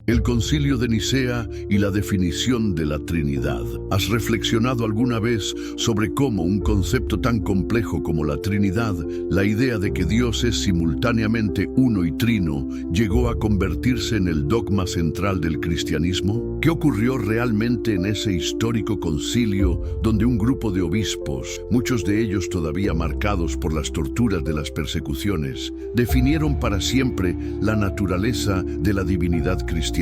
El Concilio de Nicea y la definición de la Trinidad. ¿Has reflexionado alguna vez sobre cómo un concepto tan complejo como la Trinidad, la idea de que Dios es simultáneamente uno y trino, llegó a convertirse en el dogma central del cristianismo? ¿Qué ocurrió realmente en ese histórico concilio donde un grupo de obispos, muchos de ellos todavía marcados por las torturas de las persecuciones, definieron para siempre la naturaleza de la divinidad cristiana?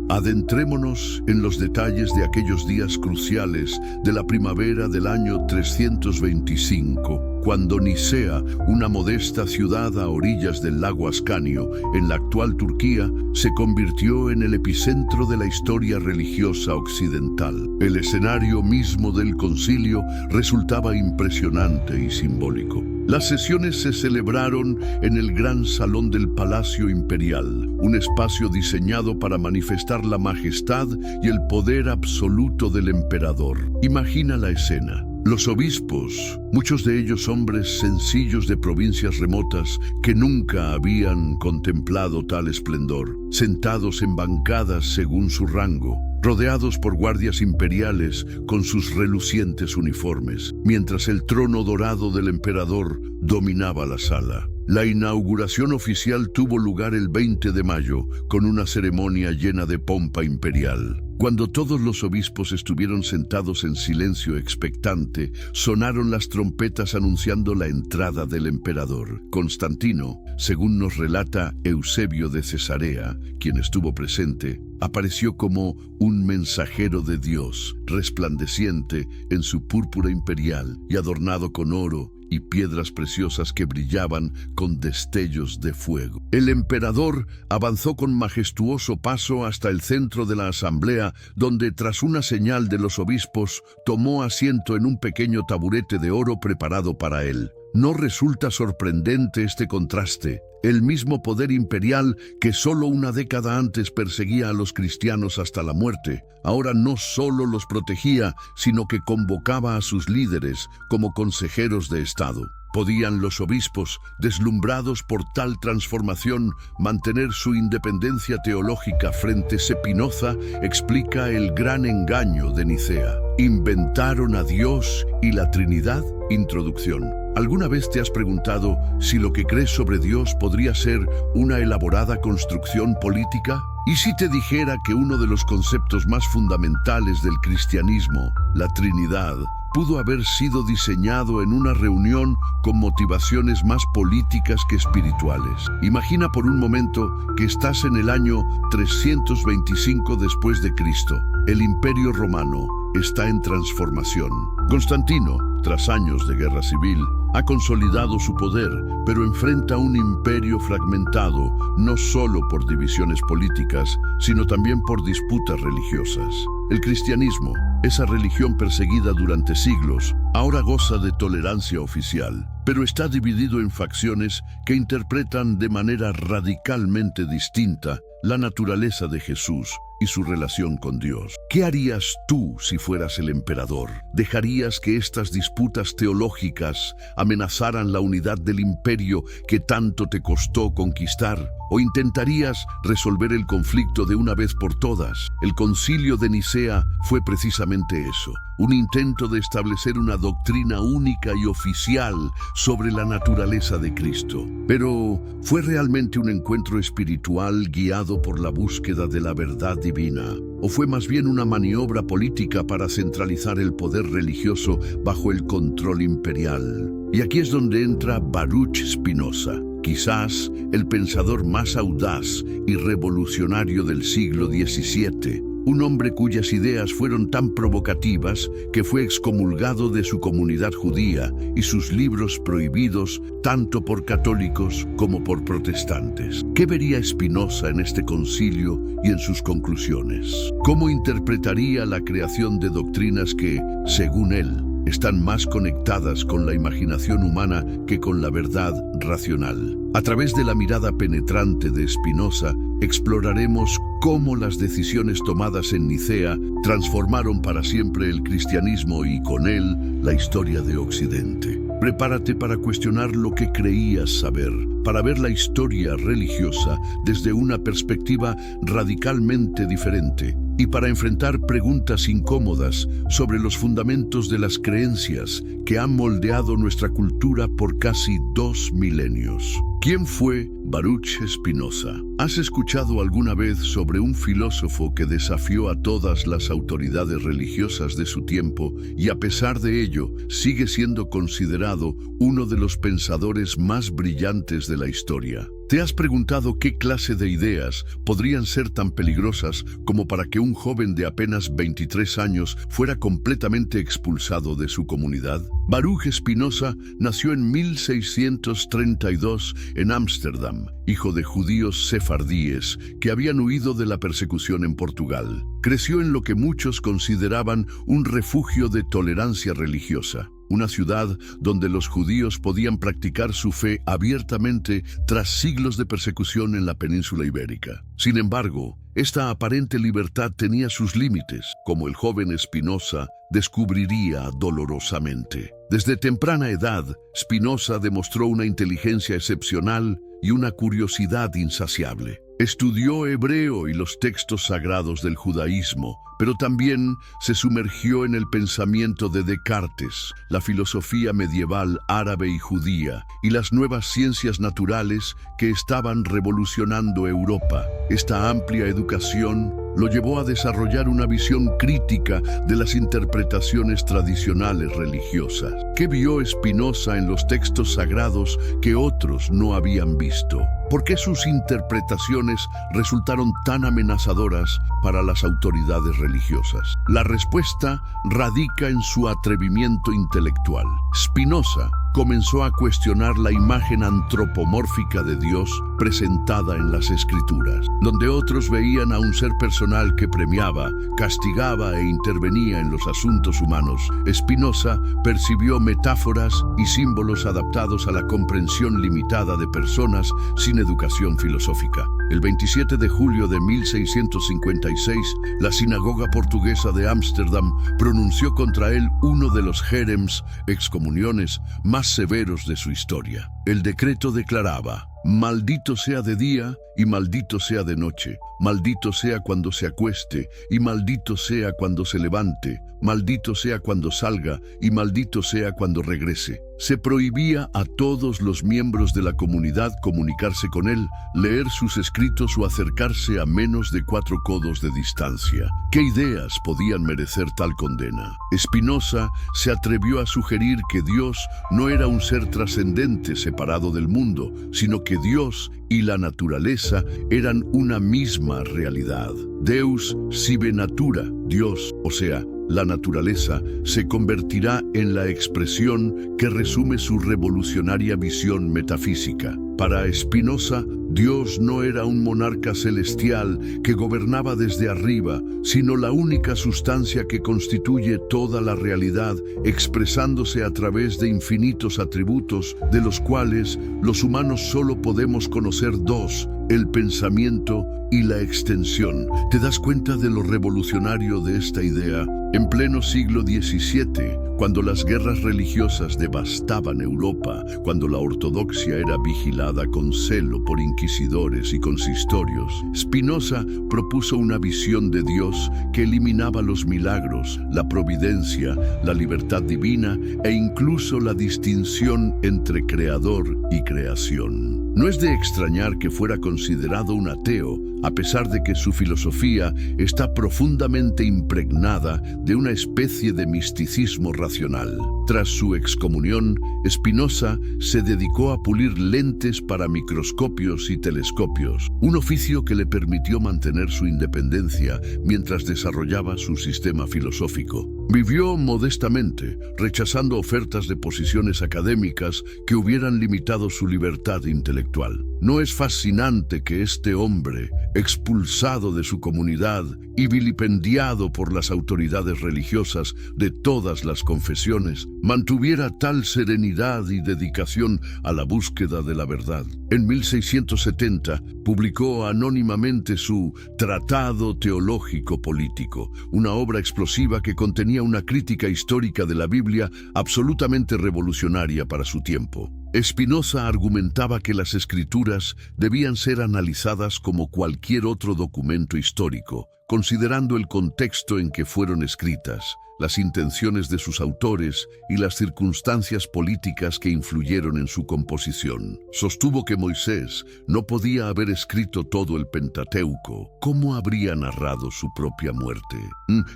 Adentrémonos en los detalles de aquellos días cruciales de la primavera del año 325, cuando Nicea, una modesta ciudad a orillas del lago Ascanio, en la actual Turquía, se convirtió en el epicentro de la historia religiosa occidental. El escenario mismo del concilio resultaba impresionante y simbólico. Las sesiones se celebraron en el gran salón del Palacio Imperial, un espacio diseñado para manifestar la majestad y el poder absoluto del emperador. Imagina la escena. Los obispos, muchos de ellos hombres sencillos de provincias remotas que nunca habían contemplado tal esplendor, sentados en bancadas según su rango, rodeados por guardias imperiales con sus relucientes uniformes, mientras el trono dorado del emperador dominaba la sala. La inauguración oficial tuvo lugar el 20 de mayo, con una ceremonia llena de pompa imperial. Cuando todos los obispos estuvieron sentados en silencio expectante, sonaron las trompetas anunciando la entrada del emperador. Constantino, según nos relata Eusebio de Cesarea, quien estuvo presente, apareció como un mensajero de Dios, resplandeciente en su púrpura imperial y adornado con oro y piedras preciosas que brillaban con destellos de fuego. El emperador avanzó con majestuoso paso hasta el centro de la asamblea, donde, tras una señal de los obispos, tomó asiento en un pequeño taburete de oro preparado para él. ¿No resulta sorprendente este contraste? El mismo poder imperial que solo una década antes perseguía a los cristianos hasta la muerte, ahora no solo los protegía, sino que convocaba a sus líderes como consejeros de Estado. ¿Podían los obispos, deslumbrados por tal transformación, mantener su independencia teológica frente a Spinoza? Explica el gran engaño de Nicea. ¿Inventaron a Dios y la Trinidad? Introducción. ¿Alguna vez te has preguntado si lo que crees sobre Dios podría ser una elaborada construcción política? ¿Y si te dijera que uno de los conceptos más fundamentales del cristianismo, la Trinidad, pudo haber sido diseñado en una reunión con motivaciones más políticas que espirituales? Imagina por un momento que estás en el año 325 después de Cristo. El Imperio Romano está en transformación. Constantino, tras años de guerra civil, ha consolidado su poder, pero enfrenta un imperio fragmentado, no solo por divisiones políticas, sino también por disputas religiosas. El cristianismo, esa religión perseguida durante siglos, ahora goza de tolerancia oficial, pero está dividido en facciones que interpretan de manera radicalmente distinta la naturaleza de Jesús y su relación con Dios. ¿Qué harías tú si fueras el emperador? ¿Dejarías que estas disputas teológicas amenazaran la unidad del imperio que tanto te costó conquistar? ¿O intentarías resolver el conflicto de una vez por todas? El Concilio de Nicea fue precisamente eso, un intento de establecer una doctrina única y oficial sobre la naturaleza de Cristo. Pero, ¿fue realmente un encuentro espiritual guiado por la búsqueda de la verdad divina? ¿O fue más bien una maniobra política para centralizar el poder religioso bajo el control imperial? Y aquí es donde entra Baruch Spinoza, quizás el pensador más audaz y revolucionario del siglo XVII, un hombre cuyas ideas fueron tan provocativas que fue excomulgado de su comunidad judía y sus libros prohibidos tanto por católicos como por protestantes. ¿Qué vería Spinoza en este concilio y en sus conclusiones? ¿Cómo interpretaría la creación de doctrinas que, según él, están más conectadas con la imaginación humana que con la verdad racional? A través de la mirada penetrante de Spinoza, exploraremos cómo las decisiones tomadas en Nicea transformaron para siempre el cristianismo y con él la historia de Occidente. Prepárate para cuestionar lo que creías saber, para ver la historia religiosa desde una perspectiva radicalmente diferente y para enfrentar preguntas incómodas sobre los fundamentos de las creencias que han moldeado nuestra cultura por casi 2 milenios. ¿Quién fue Baruch Spinoza? ¿Has escuchado alguna vez sobre un filósofo que desafió a todas las autoridades religiosas de su tiempo y a pesar de ello sigue siendo considerado uno de los pensadores más brillantes de la historia? ¿Te has preguntado qué clase de ideas podrían ser tan peligrosas como para que un joven de apenas 23 años fuera completamente expulsado de su comunidad? Baruch Spinoza nació en 1632 en Ámsterdam, hijo de judíos sefardíes que habían huido de la persecución en Portugal. Creció en lo que muchos consideraban un refugio de tolerancia religiosa, una ciudad donde los judíos podían practicar su fe abiertamente tras siglos de persecución en la península ibérica. Sin embargo, esta aparente libertad tenía sus límites, como el joven Spinoza descubriría dolorosamente. Desde temprana edad, Spinoza demostró una inteligencia excepcional y una curiosidad insaciable. Estudió hebreo y los textos sagrados del judaísmo, pero también se sumergió en el pensamiento de Descartes, la filosofía medieval árabe y judía, y las nuevas ciencias naturales que estaban revolucionando Europa. Esta amplia educación lo llevó a desarrollar una visión crítica de las interpretaciones tradicionales religiosas. ¿Qué vio Spinoza en los textos sagrados que otros no habían visto? ¿Por qué sus interpretaciones resultaron tan amenazadoras para las autoridades religiosas? La respuesta radica en su atrevimiento intelectual. Spinoza comenzó a cuestionar la imagen antropomórfica de Dios presentada en las Escrituras, donde otros veían a un ser personal que premiaba, castigaba e intervenía en los asuntos humanos. Spinoza percibió metáforas y símbolos adaptados a la comprensión limitada de personas sin educación filosófica. El 27 de julio de 1656, la sinagoga portuguesa de Ámsterdam pronunció contra él uno de los jérems, excomuniones, más severos de su historia. El decreto declaraba: maldito sea de día y maldito sea de noche, maldito sea cuando se acueste y maldito sea cuando se levante, maldito sea cuando salga y maldito sea cuando regrese. Se prohibía a todos los miembros de la comunidad comunicarse con él, leer sus escritos o acercarse a menos de 4 codos de distancia. ¿Qué ideas podían merecer tal condena? Spinoza se atrevió a sugerir que Dios no era un ser trascendente separado del mundo, sino que Dios y la naturaleza eran una misma realidad. Deus sive natura, Dios, o sea, la naturaleza, se convertirá en la expresión que resume su revolucionaria visión metafísica. Para Spinoza, Dios no era un monarca celestial que gobernaba desde arriba, sino la única sustancia que constituye toda la realidad, expresándose a través de infinitos atributos, de los cuales los humanos solo podemos conocer 2, el pensamiento y la extensión. ¿Te das cuenta de lo revolucionario de esta idea? En pleno siglo XVII, cuando las guerras religiosas devastaban Europa, cuando la ortodoxia era vigilada con celo por inquisidores y consistorios, Spinoza propuso una visión de Dios que eliminaba los milagros, la providencia, la libertad divina e incluso la distinción entre creador y creación. No es de extrañar que fuera considerado un ateo, a pesar de que su filosofía está profundamente impregnada de una especie de misticismo racional. Tras su excomunión, Spinoza se dedicó a pulir lentes para microscopios y telescopios, un oficio que le permitió mantener su independencia mientras desarrollaba su sistema filosófico. Vivió modestamente, rechazando ofertas de posiciones académicas que hubieran limitado su libertad intelectual. ¿No es fascinante que este hombre, expulsado de su comunidad y vilipendiado por las autoridades religiosas de todas las confesiones, mantuviera tal serenidad y dedicación a la búsqueda de la verdad? En 1670 publicó anónimamente su Tratado Teológico Político, una obra explosiva que contenía tenía una crítica histórica de la Biblia absolutamente revolucionaria para su tiempo. Spinoza argumentaba que las Escrituras debían ser analizadas como cualquier otro documento histórico, considerando el contexto en que fueron escritas, las intenciones de sus autores y las circunstancias políticas que influyeron en su composición. Sostuvo que Moisés no podía haber escrito todo el Pentateuco. ¿Cómo habría narrado su propia muerte?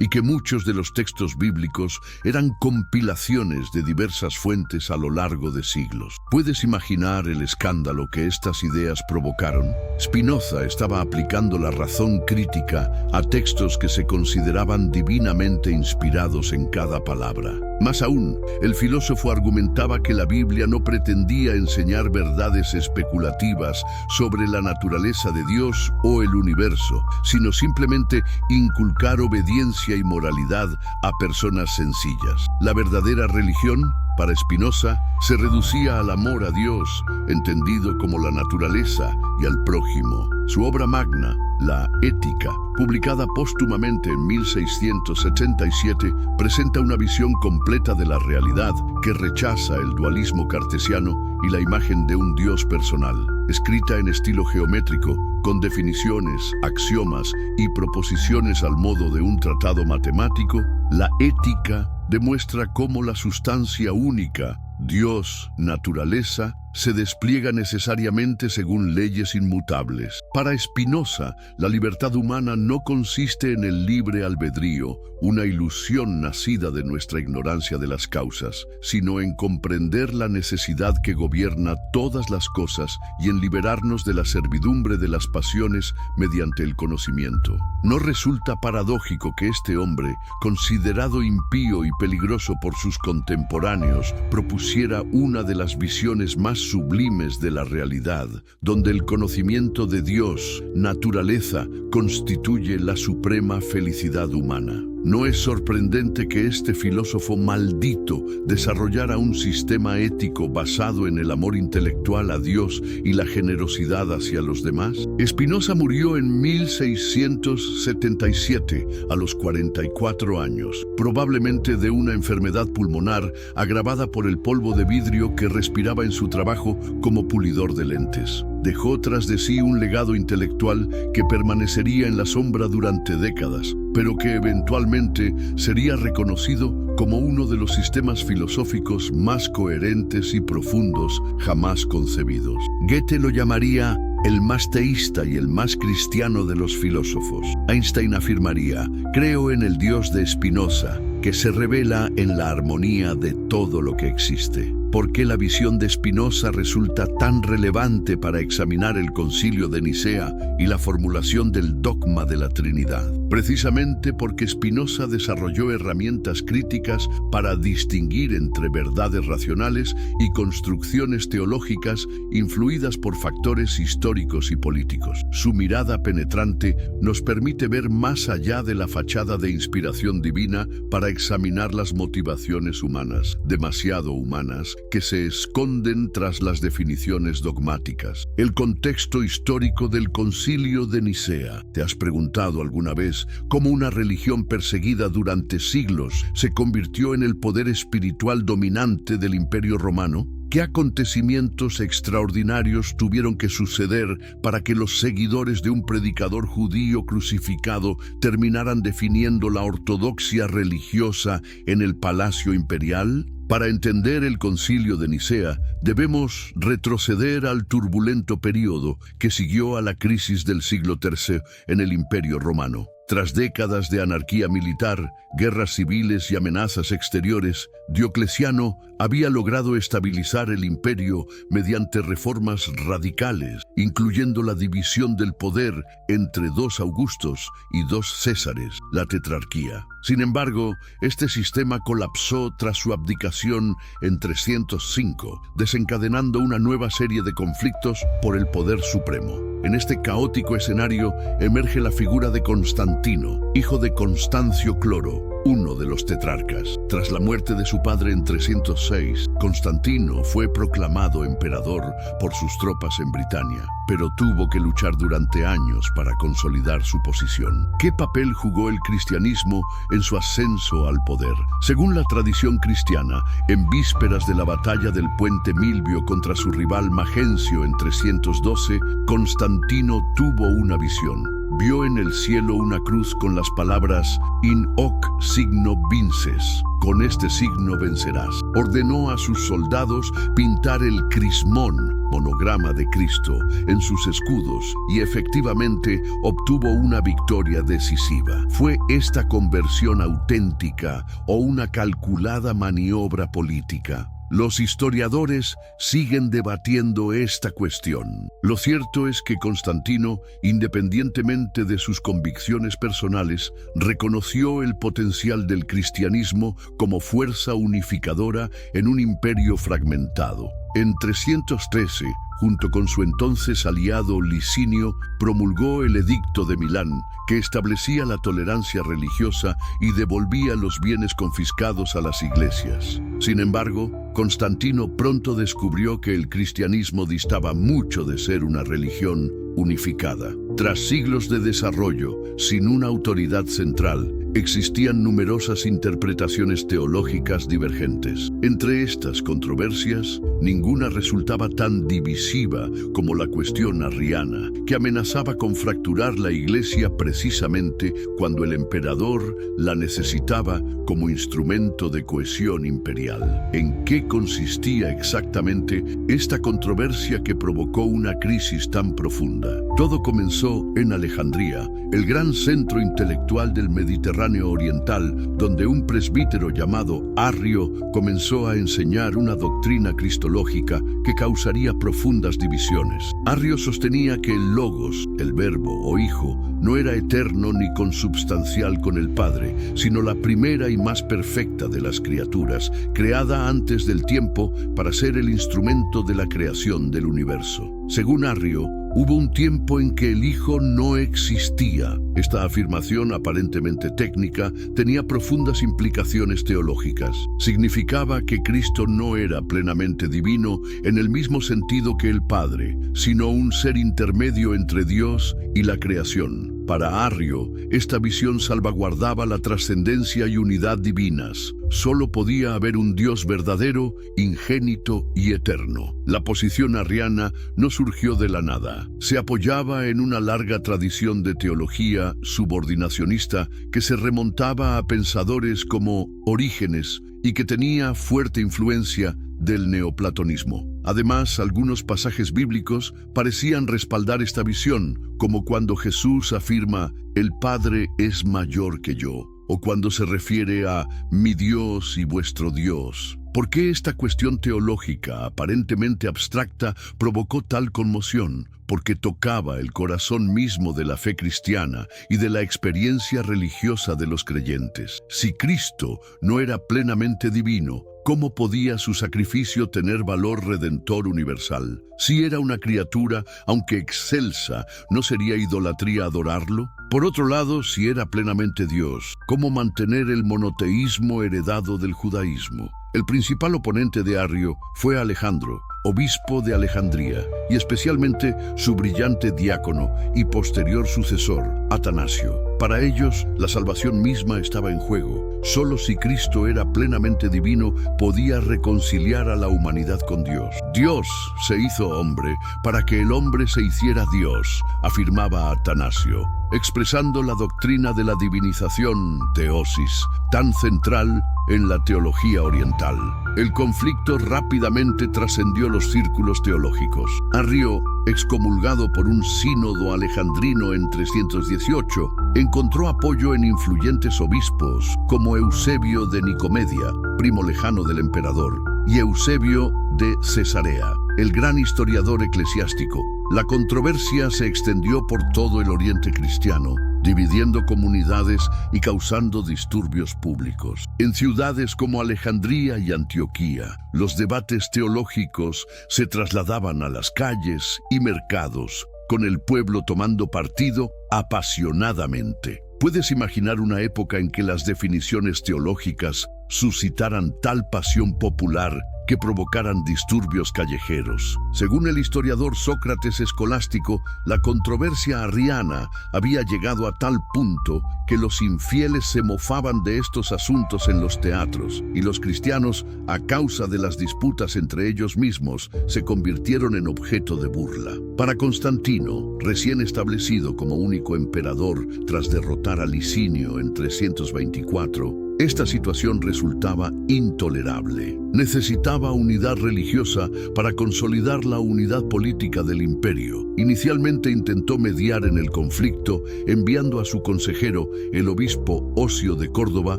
Y que muchos de los textos bíblicos eran compilaciones de diversas fuentes a lo largo de siglos. ¿Puedes imaginar el escándalo que estas ideas provocaron? Spinoza estaba aplicando la razón crítica a textos que se consideraban divinamente inspirados en cada palabra. Más aún, el filósofo argumentaba que la Biblia no pretendía enseñar verdades especulativas sobre la naturaleza de Dios o el universo, sino simplemente inculcar obediencia y moralidad a personas sencillas. La verdadera religión, para Spinoza, se reducía al amor a Dios, entendido como la naturaleza, y al prójimo. Su obra magna, La Ética, publicada póstumamente en 1677, presenta una visión completa de la realidad que rechaza el dualismo cartesiano y la imagen de un Dios personal. Escrita en estilo geométrico, con definiciones, axiomas y proposiciones al modo de un tratado matemático, La Ética demuestra cómo la sustancia única, Dios, naturaleza, se despliega necesariamente según leyes inmutables. Para Spinoza, la libertad humana no consiste en el libre albedrío, una ilusión nacida de nuestra ignorancia de las causas, sino en comprender la necesidad que gobierna todas las cosas y en liberarnos de la servidumbre de las pasiones mediante el conocimiento. ¿No resulta paradójico que este hombre, considerado impío y peligroso por sus contemporáneos, propusiera una de las visiones más sublimes de la realidad, donde el conocimiento de Dios, naturaleza, constituye la suprema felicidad humana? No es sorprendente que este filósofo maldito desarrollara un sistema ético basado en el amor intelectual a Dios y la generosidad hacia los demás. Spinoza murió en 1677, a los 44 años, probablemente de una enfermedad pulmonar agravada por el polvo de vidrio que respiraba en su trabajo como pulidor de lentes. Dejó tras de sí un legado intelectual que permanecería en la sombra durante décadas, pero que eventualmente sería reconocido como uno de los sistemas filosóficos más coherentes y profundos jamás concebidos. Goethe lo llamaría el más teísta y el más cristiano de los filósofos. Einstein afirmaría: creo en el Dios de Spinoza, que se revela en la armonía de todo lo que existe. ¿Por qué la visión de Spinoza resulta tan relevante para examinar el Concilio de Nicea y la formulación del dogma de la Trinidad? Precisamente porque Spinoza desarrolló herramientas críticas para distinguir entre verdades racionales y construcciones teológicas influidas por factores históricos y políticos. Su mirada penetrante nos permite ver más allá de la fachada de inspiración divina para examinar las motivaciones humanas, demasiado humanas, que se esconden tras las definiciones dogmáticas. El contexto histórico del Concilio de Nicea. ¿Te has preguntado alguna vez cómo una religión perseguida durante siglos se convirtió en el poder espiritual dominante del Imperio Romano? ¿Qué acontecimientos extraordinarios tuvieron que suceder para que los seguidores de un predicador judío crucificado terminaran definiendo la ortodoxia religiosa en el Palacio Imperial? Para entender el Concilio de Nicea, debemos retroceder al turbulento periodo que siguió a la crisis del siglo III en el Imperio Romano. Tras décadas de anarquía militar, guerras civiles y amenazas exteriores, Diocleciano había logrado estabilizar el imperio mediante reformas radicales, incluyendo la división del poder entre 2 Augustos y 2 Césares, la tetrarquía. Sin embargo, este sistema colapsó tras su abdicación en 305, desencadenando una nueva serie de conflictos por el poder supremo. En este caótico escenario emerge la figura de Constantino, hijo de Constancio Cloro, uno de los tetrarcas. Tras la muerte de su padre en 306, Constantino fue proclamado emperador por sus tropas en Britania, pero tuvo que luchar durante años para consolidar su posición. ¿Qué papel jugó el cristianismo en su ascenso al poder? Según la tradición cristiana, en vísperas de la batalla del puente Milvio contra su rival Magencio en 312, Constantino tuvo una visión. Vio en el cielo una cruz con las palabras «In hoc signo vinces», con este signo vencerás. Ordenó a sus soldados pintar el crismón, monograma de Cristo, en sus escudos y efectivamente obtuvo una victoria decisiva. ¿Fue esta conversión auténtica o una calculada maniobra política? Los historiadores siguen debatiendo esta cuestión. Lo cierto es que Constantino, independientemente de sus convicciones personales, reconoció el potencial del cristianismo como fuerza unificadora en un imperio fragmentado. En 313, junto con su entonces aliado Licinio, promulgó el Edicto de Milán, que establecía la tolerancia religiosa y devolvía los bienes confiscados a las iglesias. Sin embargo, Constantino pronto descubrió que el cristianismo distaba mucho de ser una religión unificada. Tras siglos de desarrollo, sin una autoridad central, existían numerosas interpretaciones teológicas divergentes. Entre estas controversias, ninguna resultaba tan divisiva como la cuestión arriana, que amenazaba con fracturar la Iglesia precisamente cuando el emperador la necesitaba como instrumento de cohesión imperial. ¿En qué consistía exactamente esta controversia que provocó una crisis tan profunda? Todo comenzó en Alejandría, el gran centro intelectual del Mediterráneo oriental, donde un presbítero llamado Arrio comenzó a enseñar una doctrina cristológica que causaría profundas divisiones. Arrio sostenía que el Logos, el Verbo o Hijo, no era eterno ni consubstancial con el Padre, sino la primera y más perfecta de las criaturas, creada antes del tiempo para ser el instrumento de la creación del universo. Según Arrio, hubo un tiempo en que el Hijo no existía. Esta afirmación, aparentemente técnica, tenía profundas implicaciones teológicas. Significaba que Cristo no era plenamente divino en el mismo sentido que el Padre, sino un ser intermedio entre Dios y la creación. Para Arrio, esta visión salvaguardaba la trascendencia y unidad divinas. Solo podía haber un Dios verdadero, ingénito y eterno. La posición arriana no surgió de la nada. Se apoyaba en una larga tradición de teología subordinacionista que se remontaba a pensadores como Orígenes y que tenía fuerte influencia del neoplatonismo. Además, algunos pasajes bíblicos parecían respaldar esta visión, como cuando Jesús afirma «El Padre es mayor que yo», o cuando se refiere a «mi Dios y vuestro Dios». ¿Por qué esta cuestión teológica, aparentemente abstracta, provocó tal conmoción? Porque tocaba el corazón mismo de la fe cristiana y de la experiencia religiosa de los creyentes. Si Cristo no era plenamente divino, ¿cómo podía su sacrificio tener valor redentor universal? Si era una criatura, aunque excelsa, ¿no sería idolatría adorarlo? Por otro lado, si era plenamente Dios, ¿cómo mantener el monoteísmo heredado del judaísmo? El principal oponente de Arrio fue Alejandro, obispo de Alejandría, y especialmente su brillante diácono y posterior sucesor, Atanasio. Para ellos, la salvación misma estaba en juego. Solo si Cristo era plenamente divino, podía reconciliar a la humanidad con Dios. Dios se hizo hombre para que el hombre se hiciera Dios, afirmaba Atanasio, expresando la doctrina de la divinización, teosis, tan central en la teología oriental. El conflicto rápidamente trascendió los círculos teológicos. Arrio, excomulgado por un sínodo alejandrino en 318, encontró apoyo en influyentes obispos como Eusebio de Nicomedia, primo lejano del emperador, y Eusebio de Cesarea, el gran historiador eclesiástico. La controversia se extendió por todo el Oriente cristiano, dividiendo comunidades y causando disturbios públicos. En ciudades como Alejandría y Antioquía, los debates teológicos se trasladaban a las calles y mercados, con el pueblo tomando partido apasionadamente. ¿Puedes imaginar una época en que las definiciones teológicas suscitaran tal pasión popular que provocaran disturbios callejeros? Según el historiador Sócrates Escolástico, la controversia arriana había llegado a tal punto que los infieles se mofaban de estos asuntos en los teatros, y los cristianos, a causa de las disputas entre ellos mismos, se convirtieron en objeto de burla. Para Constantino, recién establecido como único emperador tras derrotar a Licinio en 324, esta situación resultaba intolerable. Necesitaba unidad religiosa para consolidar la unidad política del imperio. Inicialmente intentó mediar en el conflicto, enviando a su consejero, el obispo Osio de Córdoba,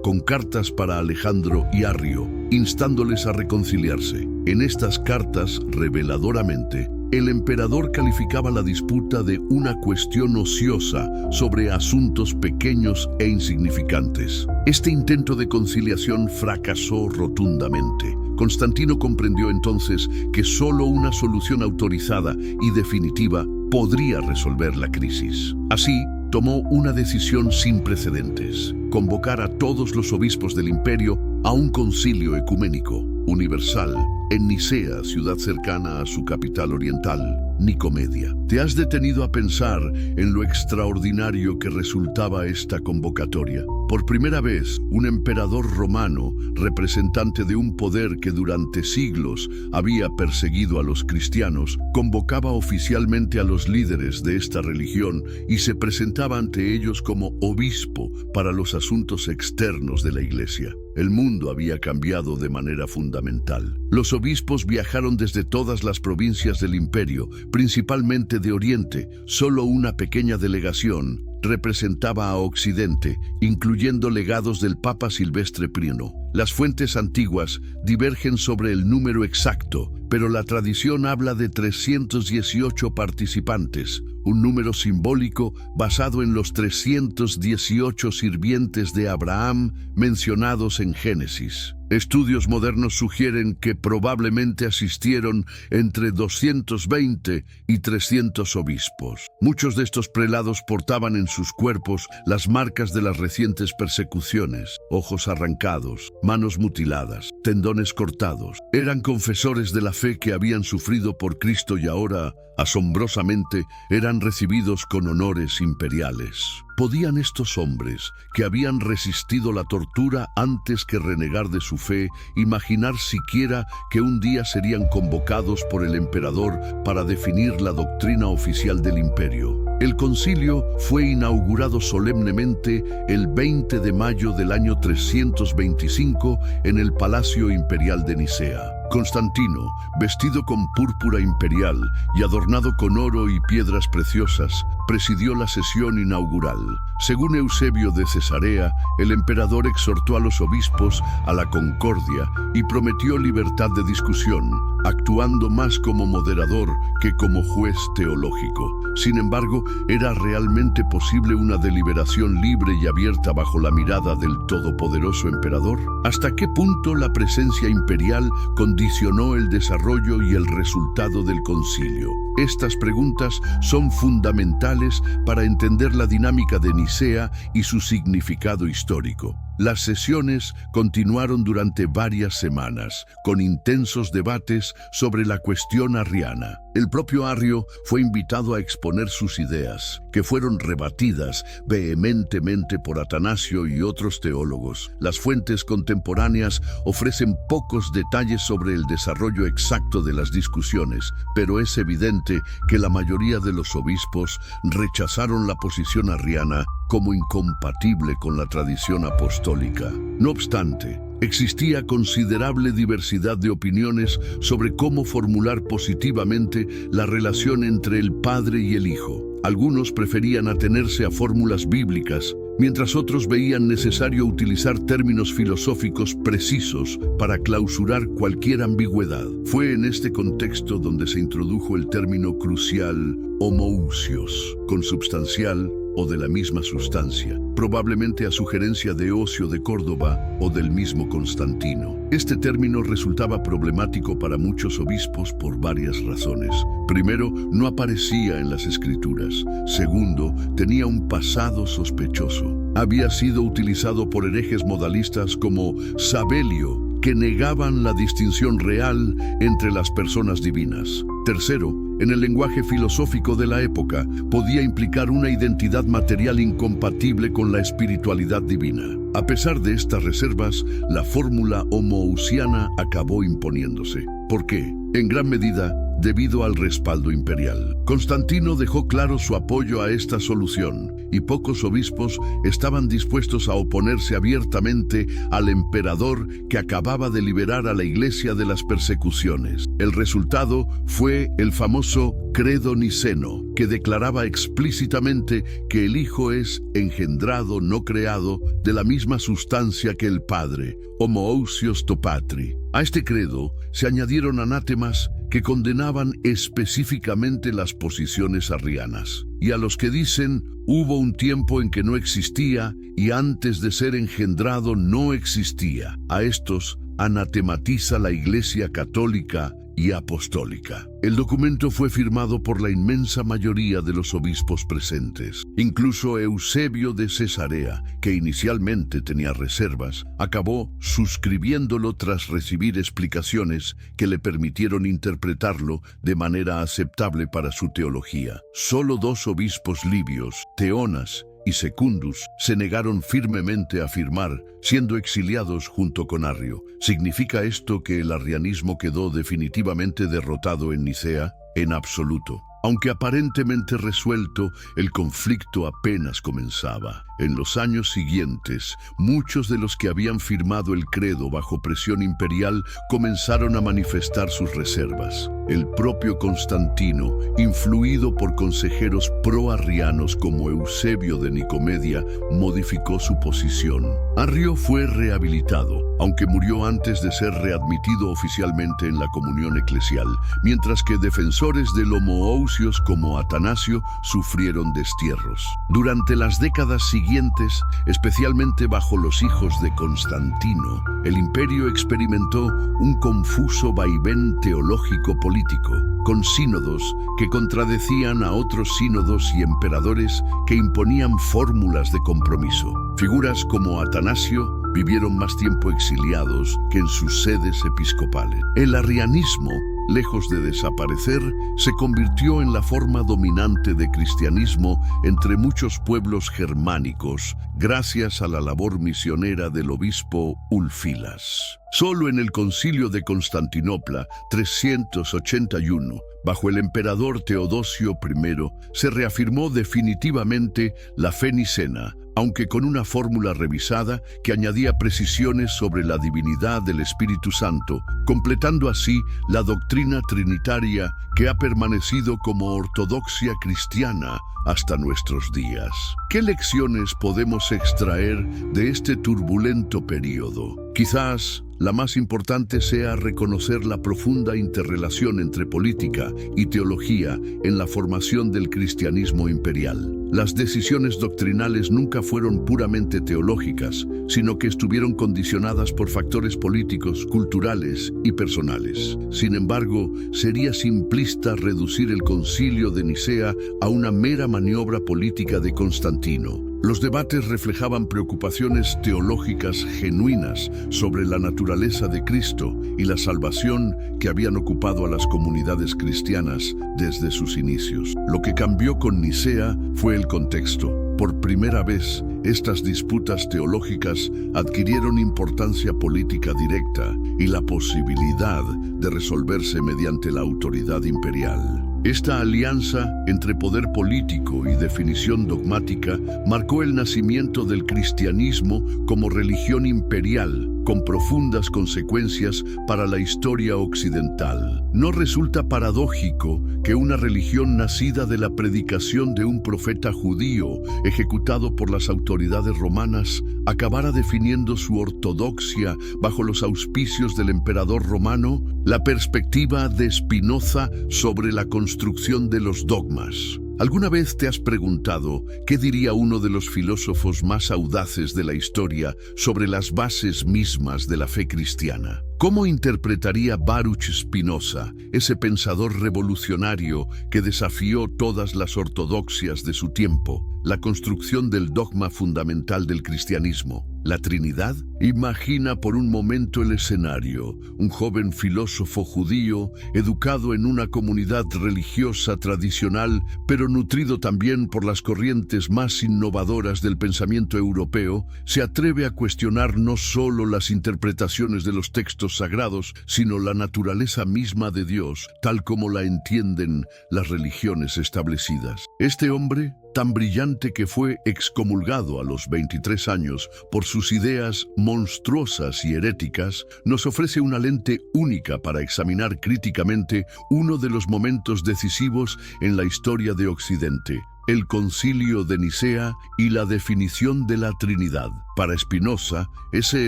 con cartas para Alejandro y Arrio, instándoles a reconciliarse. En estas cartas, reveladoramente, el emperador calificaba la disputa de una cuestión ociosa sobre asuntos pequeños e insignificantes. Este intento de conciliación fracasó rotundamente. Constantino comprendió entonces que solo una solución autorizada y definitiva podría resolver la crisis. Así, tomó una decisión sin precedentes: convocar a todos los obispos del imperio a un concilio ecuménico universal en Nicea, ciudad cercana a su capital oriental, Nicomedia. ¿Te has detenido a pensar en lo extraordinario que resultaba esta convocatoria? Por primera vez, un emperador romano, representante de un poder que durante siglos había perseguido a los cristianos, convocaba oficialmente a los líderes de esta religión y se presentaba ante ellos como obispo para los asuntos externos de la Iglesia. El mundo había cambiado de manera fundamental. Los obispos viajaron desde todas las provincias del imperio, principalmente de Oriente. Solo una pequeña delegación representaba a Occidente, incluyendo legados del Papa Silvestre I. Las fuentes antiguas divergen sobre el número exacto, pero la tradición habla de 318 participantes, un número simbólico basado en los 318 sirvientes de Abraham mencionados en Génesis. Estudios modernos sugieren que probablemente asistieron entre 220 y 300 obispos. Muchos de estos prelados portaban en sus cuerpos las marcas de las recientes persecuciones: ojos arrancados, manos mutiladas, tendones cortados. Eran confesores de la fe que habían sufrido por Cristo y ahora, asombrosamente, eran recibidos con honores imperiales. ¿Podían estos hombres, que habían resistido la tortura antes que renegar de su fe, imaginar siquiera que un día serían convocados por el emperador para definir la doctrina oficial del imperio? El concilio fue inaugurado solemnemente el 20 de mayo del año 325 en el Palacio Imperial de Nicea. Constantino, vestido con púrpura imperial y adornado con oro y piedras preciosas, presidió la sesión inaugural. Según Eusebio de Cesarea, el emperador exhortó a los obispos a la concordia y prometió libertad de discusión, actuando más como moderador que como juez teológico. Sin embargo, ¿era realmente posible una deliberación libre y abierta bajo la mirada del todopoderoso emperador? ¿Hasta qué punto la presencia imperial condicionó el desarrollo y el resultado del concilio? Estas preguntas son fundamentales para entender la dinámica de Nicea y su significado histórico. Las sesiones continuaron durante varias semanas, con intensos debates sobre la cuestión arriana. El propio Arrio fue invitado a exponer sus ideas, que fueron rebatidas vehementemente por Atanasio y otros teólogos. Las fuentes contemporáneas ofrecen pocos detalles sobre el desarrollo exacto de las discusiones, pero es evidente que la mayoría de los obispos rechazaron la posición arriana como incompatible con la tradición apostólica. No obstante, existía considerable diversidad de opiniones sobre cómo formular positivamente la relación entre el Padre y el Hijo. Algunos preferían atenerse a fórmulas bíblicas, mientras otros veían necesario utilizar términos filosóficos precisos para clausurar cualquier ambigüedad. Fue en este contexto donde se introdujo el término crucial homoousios, consubstancial, o de la misma sustancia, probablemente a sugerencia de Osio de Córdoba o del mismo Constantino. Este término resultaba problemático para muchos obispos por varias razones. Primero, no aparecía en las Escrituras. Segundo, tenía un pasado sospechoso. Había sido utilizado por herejes modalistas como Sabelio, que negaban la distinción real entre las personas divinas. Tercero, en el lenguaje filosófico de la época, podía implicar una identidad material incompatible con la espiritualidad divina. A pesar de estas reservas, la fórmula homoousiana acabó imponiéndose. ¿Por qué? En gran medida, debido al respaldo imperial. Constantino dejó claro su apoyo a esta solución, y pocos obispos estaban dispuestos a oponerse abiertamente al emperador que acababa de liberar a la Iglesia de las persecuciones. El resultado fue el famoso Credo Niceno, que declaraba explícitamente que el Hijo es engendrado, no creado, de la misma sustancia que el Padre, homoousios to patri. A este credo se añadieron anátemas que condenaban específicamente las posiciones arrianas, y a los que dicen hubo un tiempo en que no existía y antes de ser engendrado no existía. A estos anatematiza la Iglesia católica y apostólica. El documento fue firmado por la inmensa mayoría de los obispos presentes. Incluso Eusebio de Cesarea, que inicialmente tenía reservas, acabó suscribiéndolo tras recibir explicaciones que le permitieron interpretarlo de manera aceptable para su teología. Solo 2 obispos libios, Teonas y Secundus, se negaron firmemente a firmar, siendo exiliados junto con Arrio. ¿Significa esto que el arrianismo quedó definitivamente derrotado en Nicea? En absoluto. Aunque aparentemente resuelto, el conflicto apenas comenzaba. En los años siguientes, muchos de los que habían firmado el credo bajo presión imperial comenzaron a manifestar sus reservas. El propio Constantino, influido por consejeros pro-arrianos como Eusebio de Nicomedia, modificó su posición. Arrio fue rehabilitado, aunque murió antes de ser readmitido oficialmente en la comunión eclesial, mientras que defensores del homoousios como Atanasio sufrieron destierros. Durante las décadas siguientes, especialmente bajo los hijos de Constantino, el imperio experimentó un confuso vaivén teológico-político, con sínodos que contradecían a otros sínodos y emperadores que imponían fórmulas de compromiso. Figuras como Atanasio vivieron más tiempo exiliados que en sus sedes episcopales. El arrianismo, lejos de desaparecer, se convirtió en la forma dominante de cristianismo entre muchos pueblos germánicos, gracias a la labor misionera del obispo Ulfilas. Solo en el Concilio de Constantinopla, 381, bajo el emperador Teodosio I, se reafirmó definitivamente la fe nicena, aunque con una fórmula revisada que añadía precisiones sobre la divinidad del Espíritu Santo, completando así la doctrina trinitaria que ha permanecido como ortodoxia cristiana hasta nuestros días. ¿Qué lecciones podemos extraer de este turbulento periodo? Quizás la más importante sea reconocer la profunda interrelación entre política y teología en la formación del cristianismo imperial. Las decisiones doctrinales nunca fueron puramente teológicas, sino que estuvieron condicionadas por factores políticos, culturales y personales. Sin embargo, sería simplista reducir el Concilio de Nicea a una mera maniobra política de Constantino. Los debates reflejaban preocupaciones teológicas genuinas sobre la naturaleza de Cristo y la salvación que habían ocupado a las comunidades cristianas desde sus inicios. Lo que cambió con Nicea fue el contexto. Por primera vez, estas disputas teológicas adquirieron importancia política directa y la posibilidad de resolverse mediante la autoridad imperial. Esta alianza entre poder político y definición dogmática marcó el nacimiento del cristianismo como religión imperial, con profundas consecuencias para la historia occidental. No resulta paradójico que una religión nacida de la predicación de un profeta judío ejecutado por las autoridades romanas acabara definiendo su ortodoxia bajo los auspicios del emperador romano. La perspectiva de Spinoza sobre la construcción de los dogmas. ¿Alguna vez te has preguntado qué diría uno de los filósofos más audaces de la historia sobre las bases mismas de la fe cristiana? ¿Cómo interpretaría Baruch Spinoza, ese pensador revolucionario que desafió todas las ortodoxias de su tiempo, la construcción del dogma fundamental del cristianismo, la Trinidad? Imagina por un momento el escenario: un joven filósofo judío, educado en una comunidad religiosa tradicional, pero nutrido también por las corrientes más innovadoras del pensamiento europeo, se atreve a cuestionar no solo las interpretaciones de los textos sagrados, sino la naturaleza misma de Dios, tal como la entienden las religiones establecidas. Este hombre, tan brillante que fue excomulgado a los 23 años por sus ideas monstruosas y heréticas, nos ofrece una lente única para examinar críticamente uno de los momentos decisivos en la historia de Occidente: el Concilio de Nicea y la definición de la Trinidad. Para Spinoza, ese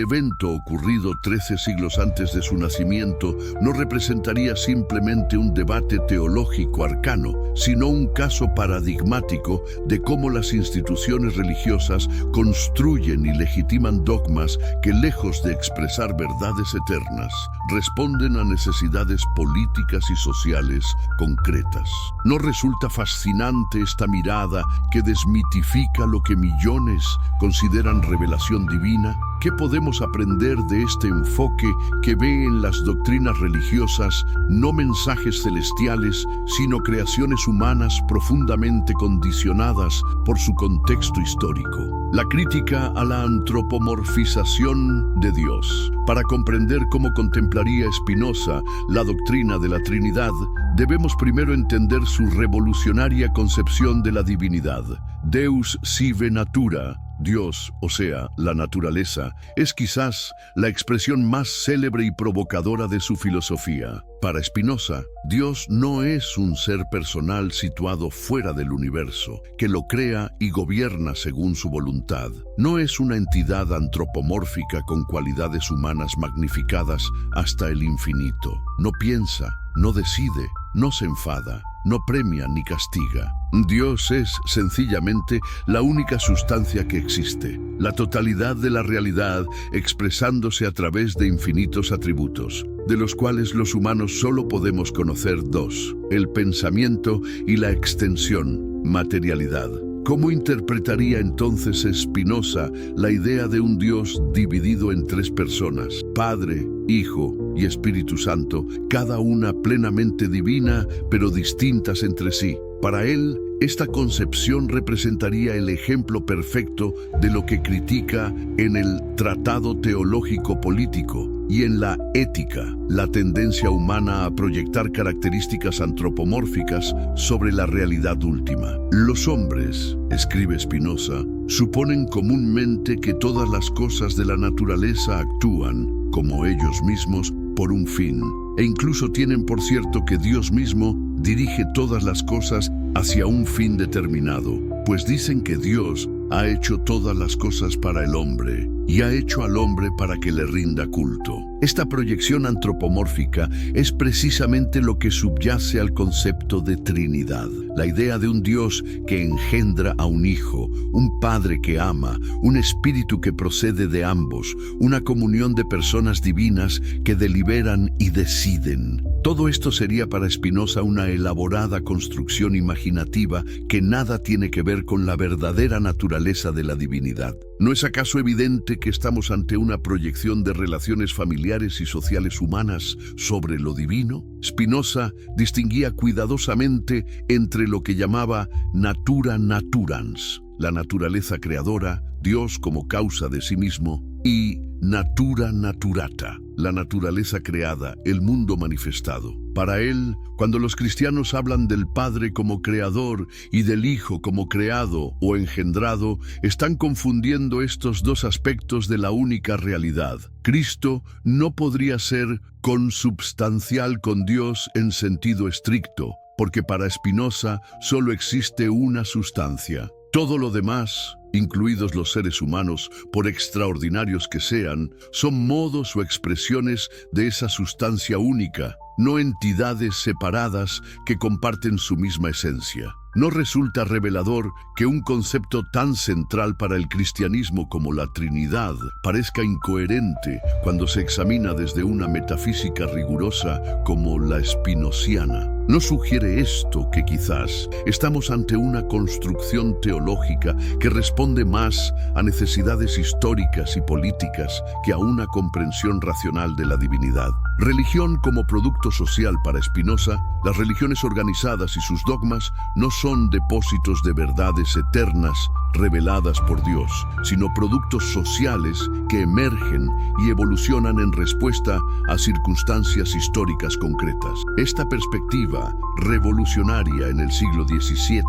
evento ocurrido 13 siglos antes de su nacimiento no representaría simplemente un debate teológico arcano, sino un caso paradigmático de cómo las instituciones religiosas construyen y legitiman dogmas que, lejos de expresar verdades eternas, responden a necesidades políticas y sociales concretas. ¿No resulta fascinante esta mirada que desmitifica lo que millones consideran revelación divina? ¿Qué podemos aprender de este enfoque que ve en las doctrinas religiosas no mensajes celestiales, sino creaciones humanas profundamente condicionadas por su contexto histórico? La crítica a la antropomorfización de Dios. Para comprender cómo contemplaría Spinoza la doctrina de la Trinidad, debemos primero entender su revolucionaria concepción de la divinidad. Deus sive natura, Dios, o sea, la naturaleza, es quizás la expresión más célebre y provocadora de su filosofía. Para Spinoza, Dios no es un ser personal situado fuera del universo, que lo crea y gobierna según su voluntad. No es una entidad antropomórfica con cualidades humanas magnificadas hasta el infinito. No piensa, no decide, no se enfada, no premia ni castiga. Dios es, sencillamente, la única sustancia que existe, la totalidad de la realidad expresándose a través de infinitos atributos, de los cuales los humanos solo podemos conocer dos: el pensamiento y la extensión, materialidad. ¿Cómo interpretaría entonces Spinoza la idea de un Dios dividido en tres personas, Padre, Hijo y Espíritu Santo, cada una plenamente divina, pero distintas entre sí? Para él, esta concepción representaría el ejemplo perfecto de lo que critica en el Tratado Teológico Político y en la Ética, la tendencia humana a proyectar características antropomórficas sobre la realidad última. Los hombres, escribe Spinoza, suponen comúnmente que todas las cosas de la naturaleza actúan, como ellos mismos, por un fin, e incluso tienen por cierto que Dios mismo dirige todas las cosas hacia un fin determinado, pues dicen que Dios ha hecho todas las cosas para el hombre y ha hecho al hombre para que le rinda culto. Esta proyección antropomórfica es precisamente lo que subyace al concepto de Trinidad, la idea de un Dios que engendra a un Hijo, un Padre que ama, un Espíritu que procede de ambos, una comunión de personas divinas que deliberan y deciden. Todo esto sería para Spinoza una elaborada construcción imaginativa que nada tiene que ver con la verdadera naturaleza de la divinidad. ¿No es acaso evidente que estamos ante una proyección de relaciones familiares y sociales humanas sobre lo divino? Spinoza distinguía cuidadosamente entre lo que llamaba natura naturans, la naturaleza creadora, Dios como causa de sí mismo, y natura naturata, la naturaleza creada, el mundo manifestado. Para él, cuando los cristianos hablan del Padre como creador y del Hijo como creado o engendrado, están confundiendo estos dos aspectos de la única realidad. Cristo no podría ser consubstancial con Dios en sentido estricto, porque para Spinoza solo existe una sustancia. Todo lo demás, incluidos los seres humanos, por extraordinarios que sean, son modos o expresiones de esa sustancia única, no entidades separadas que comparten su misma esencia. ¿No resulta revelador que un concepto tan central para el cristianismo como la Trinidad parezca incoherente cuando se examina desde una metafísica rigurosa como la spinoziana? ¿No sugiere esto que quizás estamos ante una construcción teológica que responde más a necesidades históricas y políticas que a una comprensión racional de la divinidad? Religión como producto social para Spinoza, las religiones organizadas y sus dogmas no son depósitos de verdades eternas reveladas por Dios, sino productos sociales que emergen y evolucionan en respuesta a circunstancias históricas concretas. Esta perspectiva, revolucionaria en el siglo XVII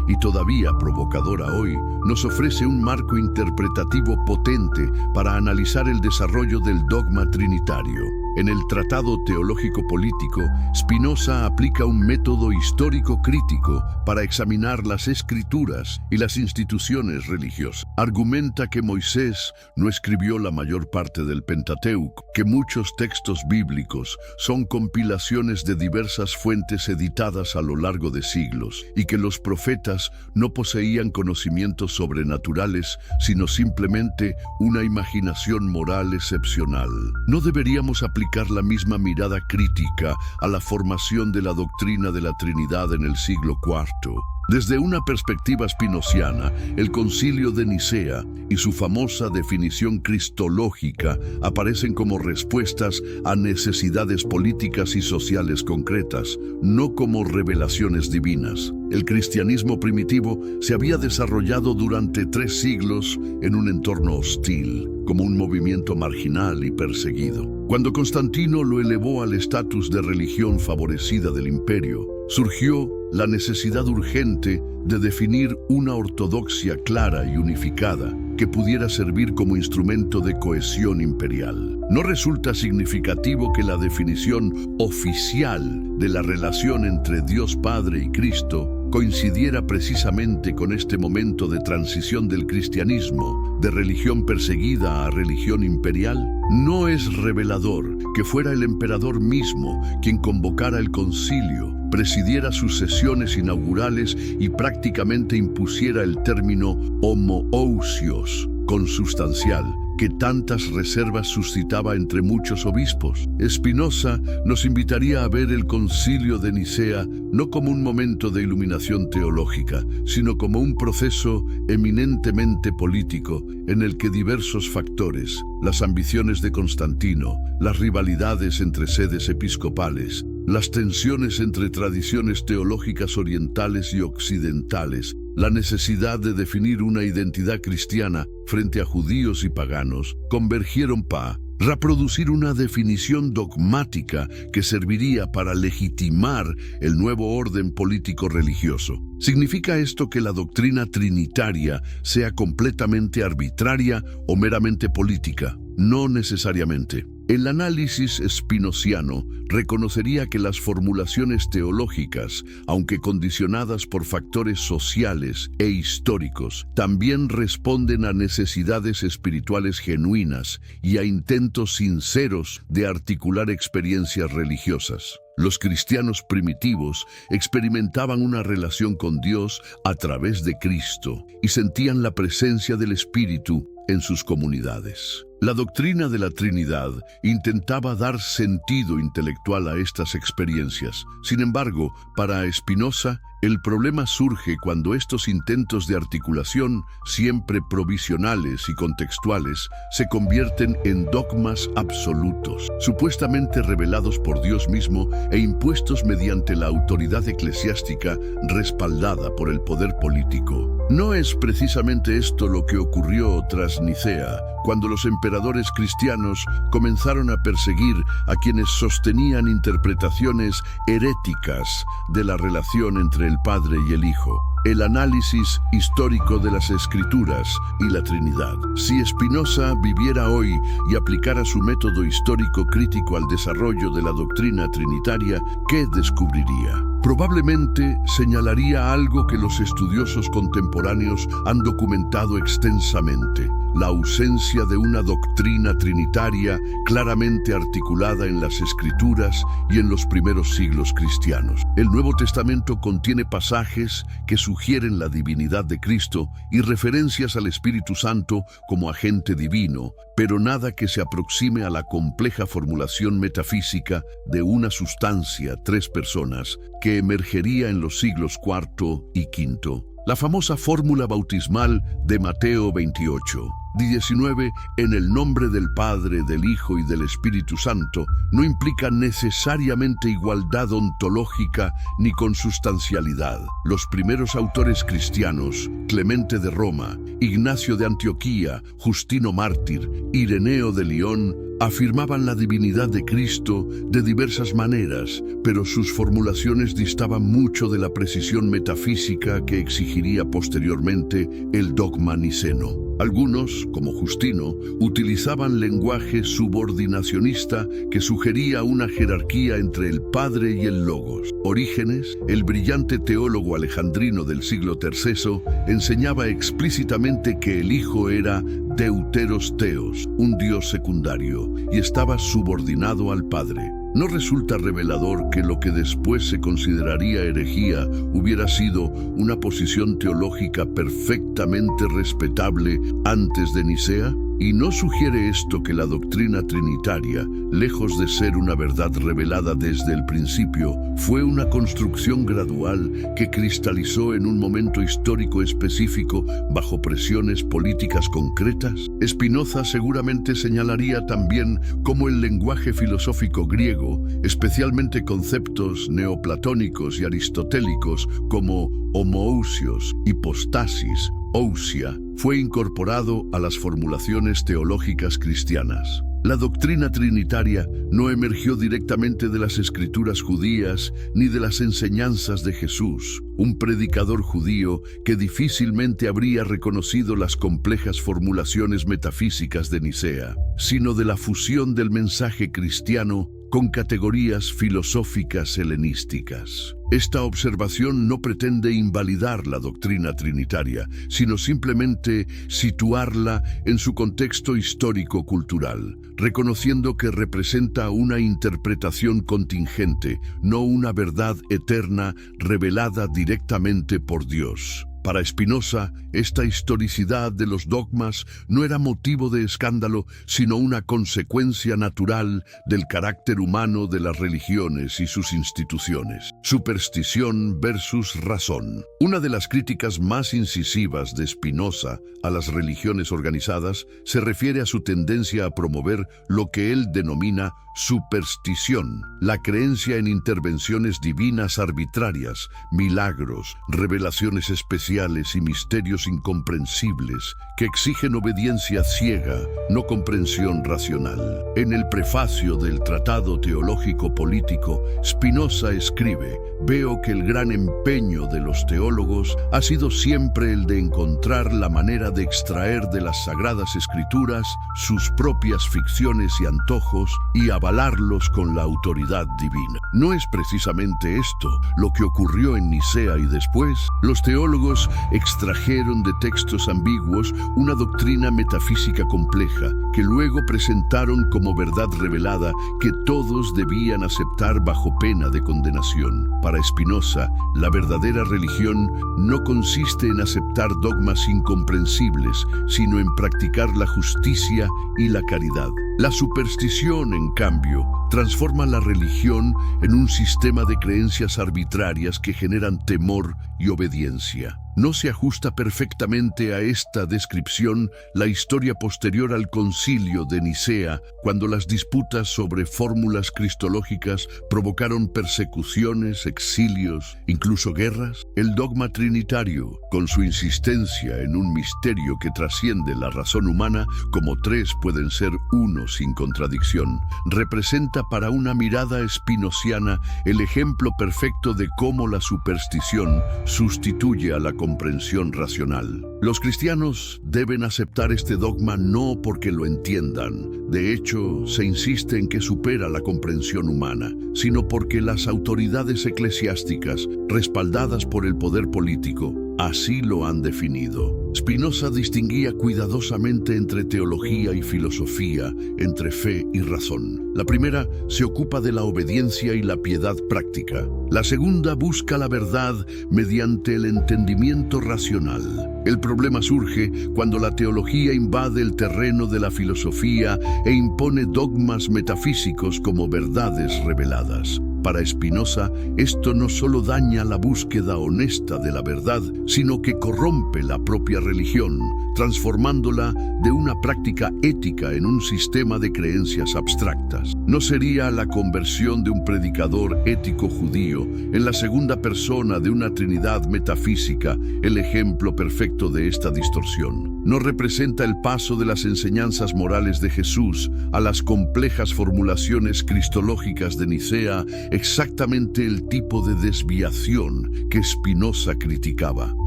y todavía provocadora hoy, nos ofrece un marco interpretativo potente para analizar el desarrollo del dogma trinitario. En el Tratado Teológico Político, Spinoza aplica un método histórico crítico para examinar las escrituras y las instituciones religiosas. Argumenta que Moisés no escribió la mayor parte del Pentateuco, que muchos textos bíblicos son compilaciones de diversas fuentes editadas a lo largo de siglos, y que los profetas no poseían conocimientos sobrenaturales, sino simplemente una imaginación moral excepcional. No deberíamos aplicar la misma mirada crítica a la formación de la doctrina de la Trinidad en el siglo IV. Desde una perspectiva spinoziana, el Concilio de Nicea y su famosa definición cristológica aparecen como respuestas a necesidades políticas y sociales concretas, no como revelaciones divinas. El cristianismo primitivo se había desarrollado durante 3 siglos en un entorno hostil, como un movimiento marginal y perseguido. Cuando Constantino lo elevó al estatus de religión favorecida del imperio, surgió la necesidad urgente de definir una ortodoxia clara y unificada que pudiera servir como instrumento de cohesión imperial. ¿No resulta significativo que la definición oficial de la relación entre Dios Padre y Cristo coincidiera precisamente con este momento de transición del cristianismo, de religión perseguida a religión imperial? ¿No es revelador que fuera el emperador mismo quien convocara el concilio, presidiera sus sesiones inaugurales y prácticamente impusiera el término homoousios, consubstancial, que tantas reservas suscitaba entre muchos obispos? Spinoza nos invitaría a ver el Concilio de Nicea no como un momento de iluminación teológica, sino como un proceso eminentemente político en el que diversos factores, las ambiciones de Constantino, las rivalidades entre sedes episcopales, las tensiones entre tradiciones teológicas orientales y occidentales, la necesidad de definir una identidad cristiana frente a judíos y paganos, convergieron para reproducir una definición dogmática que serviría para legitimar el nuevo orden político-religioso. ¿Significa esto que la doctrina trinitaria sea completamente arbitraria o meramente política? No necesariamente. El análisis spinoziano reconocería que las formulaciones teológicas, aunque condicionadas por factores sociales e históricos, también responden a necesidades espirituales genuinas y a intentos sinceros de articular experiencias religiosas. Los cristianos primitivos experimentaban una relación con Dios a través de Cristo y sentían la presencia del Espíritu en sus comunidades. La doctrina de la Trinidad intentaba dar sentido intelectual a estas experiencias. Sin embargo, para Spinoza, el problema surge cuando estos intentos de articulación, siempre provisionales y contextuales, se convierten en dogmas absolutos, supuestamente revelados por Dios mismo e impuestos mediante la autoridad eclesiástica respaldada por el poder político. ¿No es precisamente esto lo que ocurrió tras Nicea, cuando los emperadores cristianos comenzaron a perseguir a quienes sostenían interpretaciones heréticas de la relación entre el Padre y el Hijo? El análisis histórico de las Escrituras y la Trinidad. Si Spinoza viviera hoy y aplicara su método histórico crítico al desarrollo de la doctrina trinitaria, ¿qué descubriría? Probablemente señalaría algo que los estudiosos contemporáneos han documentado extensamente: la ausencia de una doctrina trinitaria claramente articulada en las Escrituras y en los primeros siglos cristianos. El Nuevo Testamento contiene pasajes que sugieren la divinidad de Cristo y referencias al Espíritu Santo como agente divino, pero nada que se aproxime a la compleja formulación metafísica de una sustancia, tres personas, que emergería en los siglos IV y V. La famosa fórmula bautismal de Mateo 28, 19, en el nombre del Padre, del Hijo y del Espíritu Santo, no implica necesariamente igualdad ontológica ni consustancialidad. Los primeros autores cristianos, Clemente de Roma, Ignacio de Antioquía, Justino Mártir, Ireneo de León, afirmaban la divinidad de Cristo de diversas maneras, pero sus formulaciones distaban mucho de la precisión metafísica que exigiría posteriormente el dogma niceno. Algunos, como Justino, utilizaban lenguaje subordinacionista que sugería una jerarquía entre el Padre y el Logos. Orígenes, el brillante teólogo alejandrino del siglo III, enseñaba explícitamente que el Hijo era Deuteros Theos, un Dios secundario, y estaba subordinado al Padre. ¿No resulta revelador que lo que después se consideraría herejía hubiera sido una posición teológica perfectamente respetable antes de Nicea? ¿Y no sugiere esto que la doctrina trinitaria, lejos de ser una verdad revelada desde el principio, fue una construcción gradual que cristalizó en un momento histórico específico bajo presiones políticas concretas? Spinoza seguramente señalaría también cómo el lenguaje filosófico griego, especialmente conceptos neoplatónicos y aristotélicos como homoousios, hipostasis, ousia, fue incorporado a las formulaciones teológicas cristianas. La doctrina trinitaria no emergió directamente de las escrituras judías ni de las enseñanzas de Jesús, un predicador judío que difícilmente habría reconocido las complejas formulaciones metafísicas de Nicea, sino de la fusión del mensaje cristiano con categorías filosóficas helenísticas. Esta observación no pretende invalidar la doctrina trinitaria, sino simplemente situarla en su contexto histórico-cultural, reconociendo que representa una interpretación contingente, no una verdad eterna revelada directamente por Dios. Para Spinoza, esta historicidad de los dogmas no era motivo de escándalo, sino una consecuencia natural del carácter humano de las religiones y sus instituciones. Superstición versus razón. Una de las críticas más incisivas de Spinoza a las religiones organizadas se refiere a su tendencia a promover lo que él denomina superstición, la creencia en intervenciones divinas arbitrarias, milagros, revelaciones especiales y misterios incomprensibles que exigen obediencia ciega, no comprensión racional. En el prefacio del Tratado Teológico Político, Spinoza escribe: «Veo que el gran empeño de los teólogos ha sido siempre el de encontrar la manera de extraer de las Sagradas Escrituras sus propias ficciones y antojos y avalarlos con la autoridad divina». ¿No es precisamente esto lo que ocurrió en Nicea y después? Los teólogos extrajeron de textos ambiguos una doctrina metafísica compleja que luego presentaron como verdad revelada que todos debían aceptar bajo pena de condenación. Para Spinoza, la verdadera religión no consiste en aceptar dogmas incomprensibles, sino en practicar la justicia y la caridad. La superstición, en cambio, transforma la religión en un sistema de creencias arbitrarias que generan temor y obediencia. No se ajusta perfectamente a esta descripción la historia posterior al concilio de Nicea, cuando las disputas sobre fórmulas cristológicas provocaron persecuciones, exilios, incluso guerras. El dogma trinitario, con su insistencia en un misterio que trasciende la razón humana, como tres pueden ser uno sin contradicción, representa para una mirada spinociana el ejemplo perfecto de cómo la superstición sustituye a la comprensión racional. Los cristianos deben aceptar este dogma no porque lo entiendan. De hecho, se insiste en que supera la comprensión humana, sino porque las autoridades eclesiásticas, respaldadas por el poder político, así lo han definido. Spinoza distinguía cuidadosamente entre teología y filosofía, entre fe y razón. La primera se ocupa de la obediencia y la piedad práctica. La segunda busca la verdad mediante el entendimiento racional. El problema surge cuando la teología invade el terreno de la filosofía e impone dogmas metafísicos como verdades reveladas. Para Spinoza, esto no solo daña la búsqueda honesta de la verdad, sino que corrompe la propia religión, transformándola de una práctica ética en un sistema de creencias abstractas. ¿No sería la conversión de un predicador ético judío en la segunda persona de una trinidad metafísica el ejemplo perfecto de esta distorsión? ¿No representa el paso de las enseñanzas morales de Jesús a las complejas formulaciones cristológicas de Nicea exactamente el tipo de desviación que Spinoza criticaba?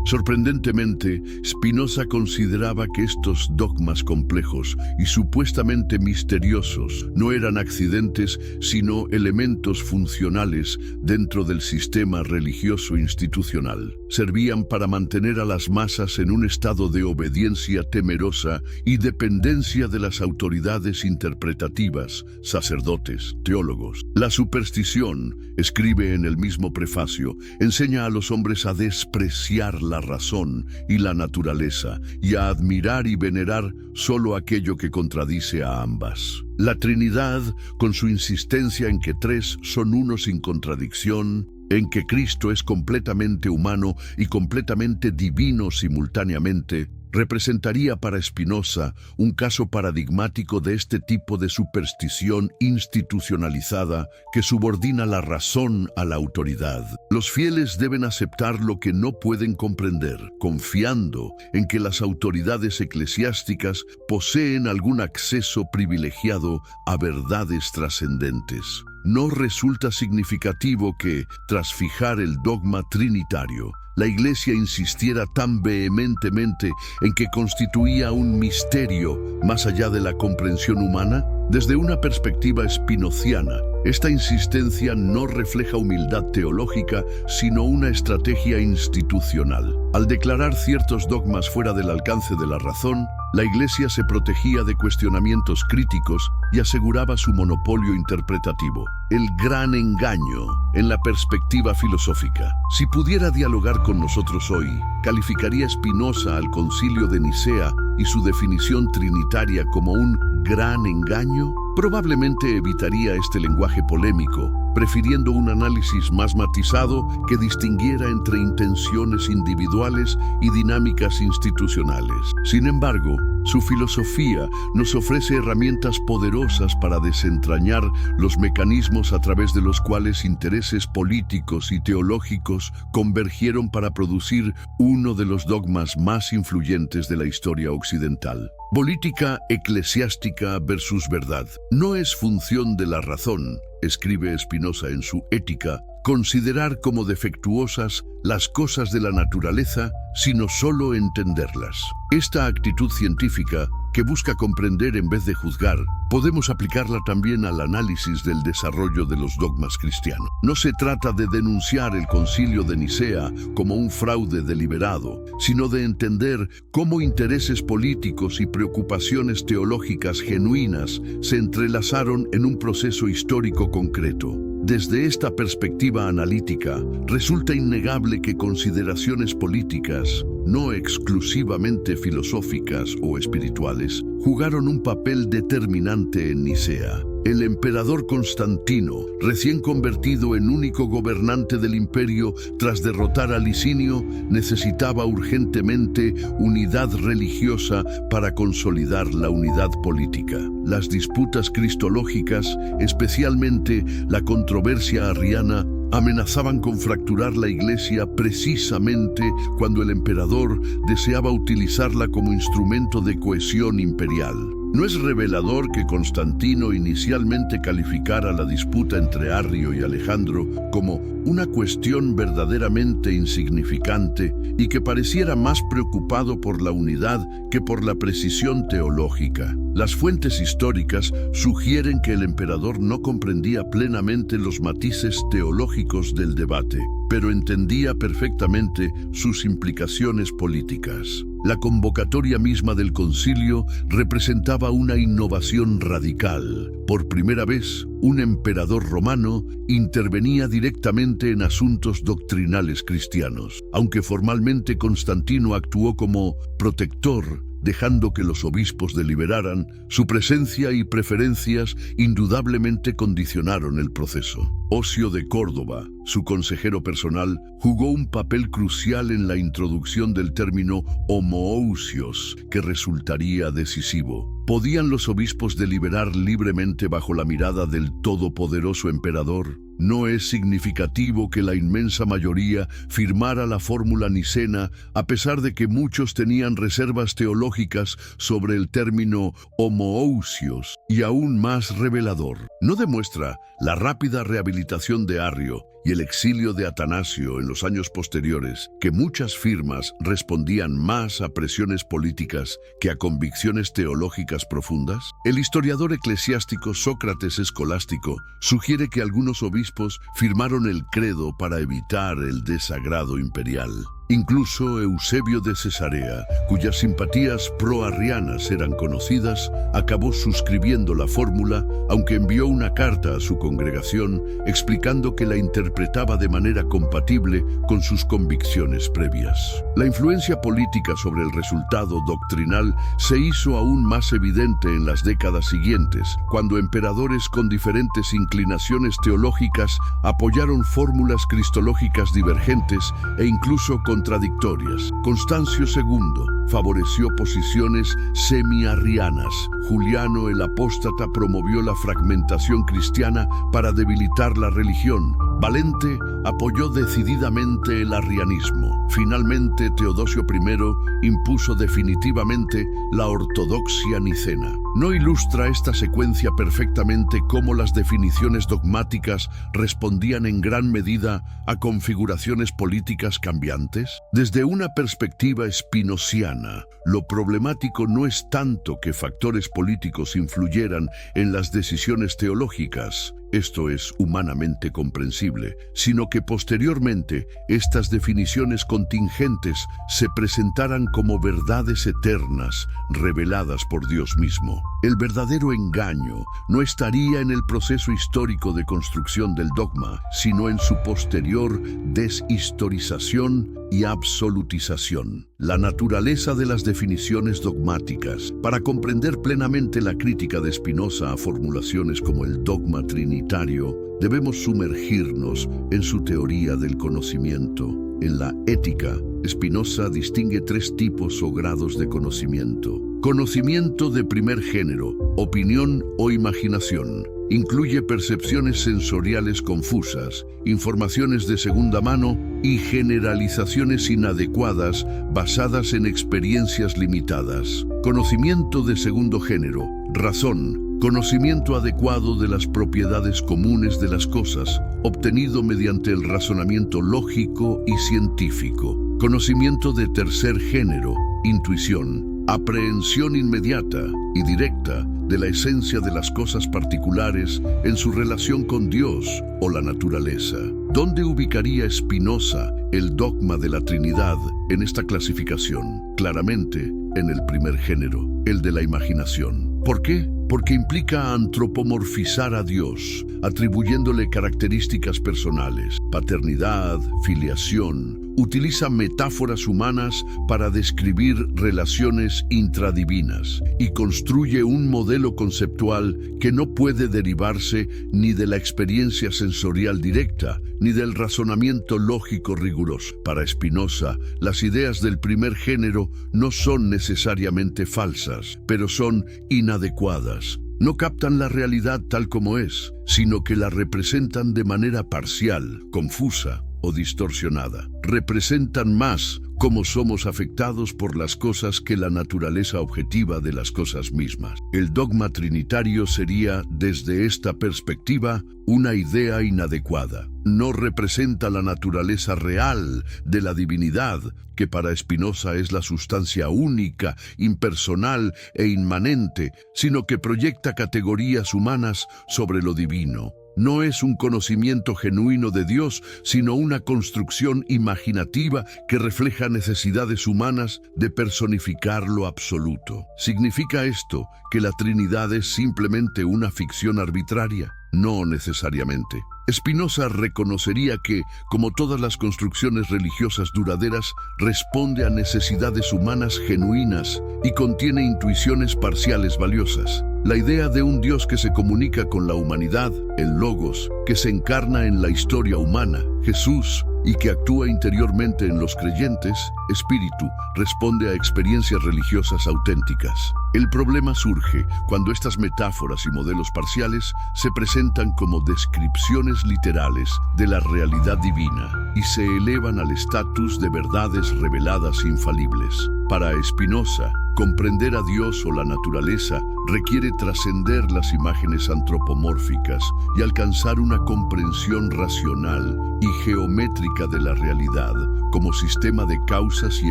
Sorprendentemente, Spinoza consideraba que estos dogmas complejos y supuestamente misteriosos no eran accidentes, sino elementos funcionales dentro del sistema religioso institucional. Servían para mantener a las masas en un estado de obediencia temerosa y dependencia de las autoridades interpretativas, sacerdotes, teólogos. La superstición, escribe en el mismo prefacio, enseña a los hombres a despreciar la razón y la naturaleza y a admirar y venerar solo aquello que contradice a ambas. La Trinidad, con su insistencia en que tres son uno sin contradicción, en que Cristo es completamente humano y completamente divino simultáneamente, representaría para Spinoza un caso paradigmático de este tipo de superstición institucionalizada que subordina la razón a la autoridad. Los fieles deben aceptar lo que no pueden comprender, confiando en que las autoridades eclesiásticas poseen algún acceso privilegiado a verdades trascendentes. No resulta significativo que, tras fijar el dogma trinitario, la Iglesia insistiera tan vehementemente en que constituía un misterio más allá de la comprensión humana. Desde una perspectiva spinoziana, esta insistencia no refleja humildad teológica, sino una estrategia institucional. Al declarar ciertos dogmas fuera del alcance de la razón, la Iglesia se protegía de cuestionamientos críticos y aseguraba su monopolio interpretativo. El gran engaño en la perspectiva filosófica. Si pudiera dialogar con nosotros hoy, ¿calificaría Spinoza al Concilio de Nicea y su definición trinitaria como un gran engaño? Probablemente evitaría este lenguaje polémico, prefiriendo un análisis más matizado que distinguiera entre intenciones individuales y dinámicas institucionales. Sin embargo, su filosofía nos ofrece herramientas poderosas para desentrañar los mecanismos a través de los cuales intereses políticos y teológicos convergieron para producir uno de los dogmas más influyentes de la historia occidental. Política eclesiástica versus verdad. No es función de la razón, escribe Spinoza en su Ética, considerar como defectuosas las cosas de la naturaleza, sino solo entenderlas. Esta actitud científica, que busca comprender en vez de juzgar, podemos aplicarla también al análisis del desarrollo de los dogmas cristianos. No se trata de denunciar el Concilio de Nicea como un fraude deliberado, sino de entender cómo intereses políticos y preocupaciones teológicas genuinas se entrelazaron en un proceso histórico concreto. Desde esta perspectiva analítica, resulta innegable que consideraciones políticas, no exclusivamente filosóficas o espirituales, jugaron un papel determinante en Nicea. El emperador Constantino, recién convertido en único gobernante del imperio tras derrotar a Licinio, necesitaba urgentemente unidad religiosa para consolidar la unidad política. Las disputas cristológicas, especialmente la controversia arriana, amenazaban con fracturar la Iglesia precisamente cuando el emperador deseaba utilizarla como instrumento de cohesión imperial. ¿No es revelador que Constantino inicialmente calificara la disputa entre Arrio y Alejandro como una cuestión verdaderamente insignificante y que pareciera más preocupado por la unidad que por la precisión teológica? Las fuentes históricas sugieren que el emperador no comprendía plenamente los matices teológicos del debate. pero entendía perfectamente sus implicaciones políticas. La convocatoria misma del concilio representaba una innovación radical. Por primera vez, un emperador romano intervenía directamente en asuntos doctrinales cristianos, aunque formalmente Constantino actuó como protector, dejando que los obispos deliberaran. Su presencia y preferencias indudablemente condicionaron el proceso. Osio de Córdoba, su consejero personal, jugó un papel crucial en la introducción del término homoousios, que resultaría decisivo. ¿Podían los obispos deliberar libremente bajo la mirada del todopoderoso emperador? No es significativo que la inmensa mayoría firmara la fórmula nicena, a pesar de que muchos tenían reservas teológicas sobre el término homoousios, y aún más revelador. No demuestra la rápida rehabilitación de Arrio y el exilio de Atanasio en los años posteriores, que muchas firmas respondían más a presiones políticas que a convicciones teológicas profundas? El historiador eclesiástico Sócrates Escolástico sugiere que algunos obispos firmaron el credo para evitar el desagrado imperial. Incluso Eusebio de Cesarea, cuyas simpatías pro-arrianas eran conocidas, acabó suscribiendo la fórmula, aunque envió una carta a su congregación explicando que la interpretaba de manera compatible con sus convicciones previas. La influencia política sobre el resultado doctrinal se hizo aún más evidente en las décadas siguientes, cuando emperadores con diferentes inclinaciones teológicas apoyaron fórmulas cristológicas divergentes e incluso contradictorias. Constancio II favoreció posiciones semi-arrianas. Juliano el Apóstata promovió la fragmentación cristiana para debilitar la religión. Valente apoyó decididamente el arrianismo. Finalmente, Teodosio I impuso definitivamente la ortodoxia nicena. ¿No ilustra esta secuencia perfectamente cómo las definiciones dogmáticas respondían en gran medida a configuraciones políticas cambiantes? Desde una perspectiva espinociana, lo problemático no es tanto que factores políticos influyeran en las decisiones teológicas, esto es humanamente comprensible, sino que posteriormente estas definiciones contingentes se presentaran como verdades eternas reveladas por Dios mismo. El verdadero engaño no estaría en el proceso histórico de construcción del dogma, sino en su posterior deshistorización y absolutización. La naturaleza de las definiciones dogmáticas. Para comprender plenamente la crítica de Spinoza a formulaciones como el dogma trinitario, debemos sumergirnos en su teoría del conocimiento. En la Ética, Spinoza distingue 3 tipos o grados de conocimiento. Conocimiento de primer género, opinión o imaginación. Incluye percepciones sensoriales confusas, informaciones de segunda mano y generalizaciones inadecuadas basadas en experiencias limitadas. Conocimiento de segundo género, razón. Conocimiento adecuado de las propiedades comunes de las cosas, obtenido mediante el razonamiento lógico y científico. Conocimiento de tercer género, intuición. Aprehensión inmediata y directa de la esencia de las cosas particulares en su relación con Dios o la naturaleza. ¿Dónde ubicaría Spinoza el dogma de la Trinidad en esta clasificación? Claramente, en el primer género, el de la imaginación. ¿Por qué? Porque implica antropomorfizar a Dios, atribuyéndole características personales, paternidad, filiación. Utiliza metáforas humanas para describir relaciones intradivinas y construye un modelo conceptual que no puede derivarse ni de la experiencia sensorial directa, ni del razonamiento lógico riguroso. Para Spinoza, las ideas del primer género no son necesariamente falsas, pero son inadecuadas. No captan la realidad tal como es, sino que la representan de manera parcial, confusa o distorsionada. Representan más cómo somos afectados por las cosas que la naturaleza objetiva de las cosas mismas. El dogma trinitario sería, desde esta perspectiva, una idea inadecuada. No representa la naturaleza real de la divinidad, que para Spinoza es la sustancia única, impersonal e inmanente, sino que proyecta categorías humanas sobre lo divino. No es un conocimiento genuino de Dios, sino una construcción imaginativa que refleja necesidades humanas de personificar lo absoluto. ¿Significa esto que la Trinidad es simplemente una ficción arbitraria? No necesariamente. Spinoza reconocería que, como todas las construcciones religiosas duraderas, responde a necesidades humanas genuinas y contiene intuiciones parciales valiosas. La idea de un Dios que se comunica con la humanidad, el Logos, que se encarna en la historia humana, Jesús, y que actúa interiormente en los creyentes, Espíritu, responde a experiencias religiosas auténticas. El problema surge cuando estas metáforas y modelos parciales se presentan como descripciones literales de la realidad divina y se elevan al estatus de verdades reveladas infalibles. Para Spinoza, comprender a Dios o la naturaleza requiere trascender las imágenes antropomórficas y alcanzar una comprensión racional y geométrica de la realidad como sistema de causas y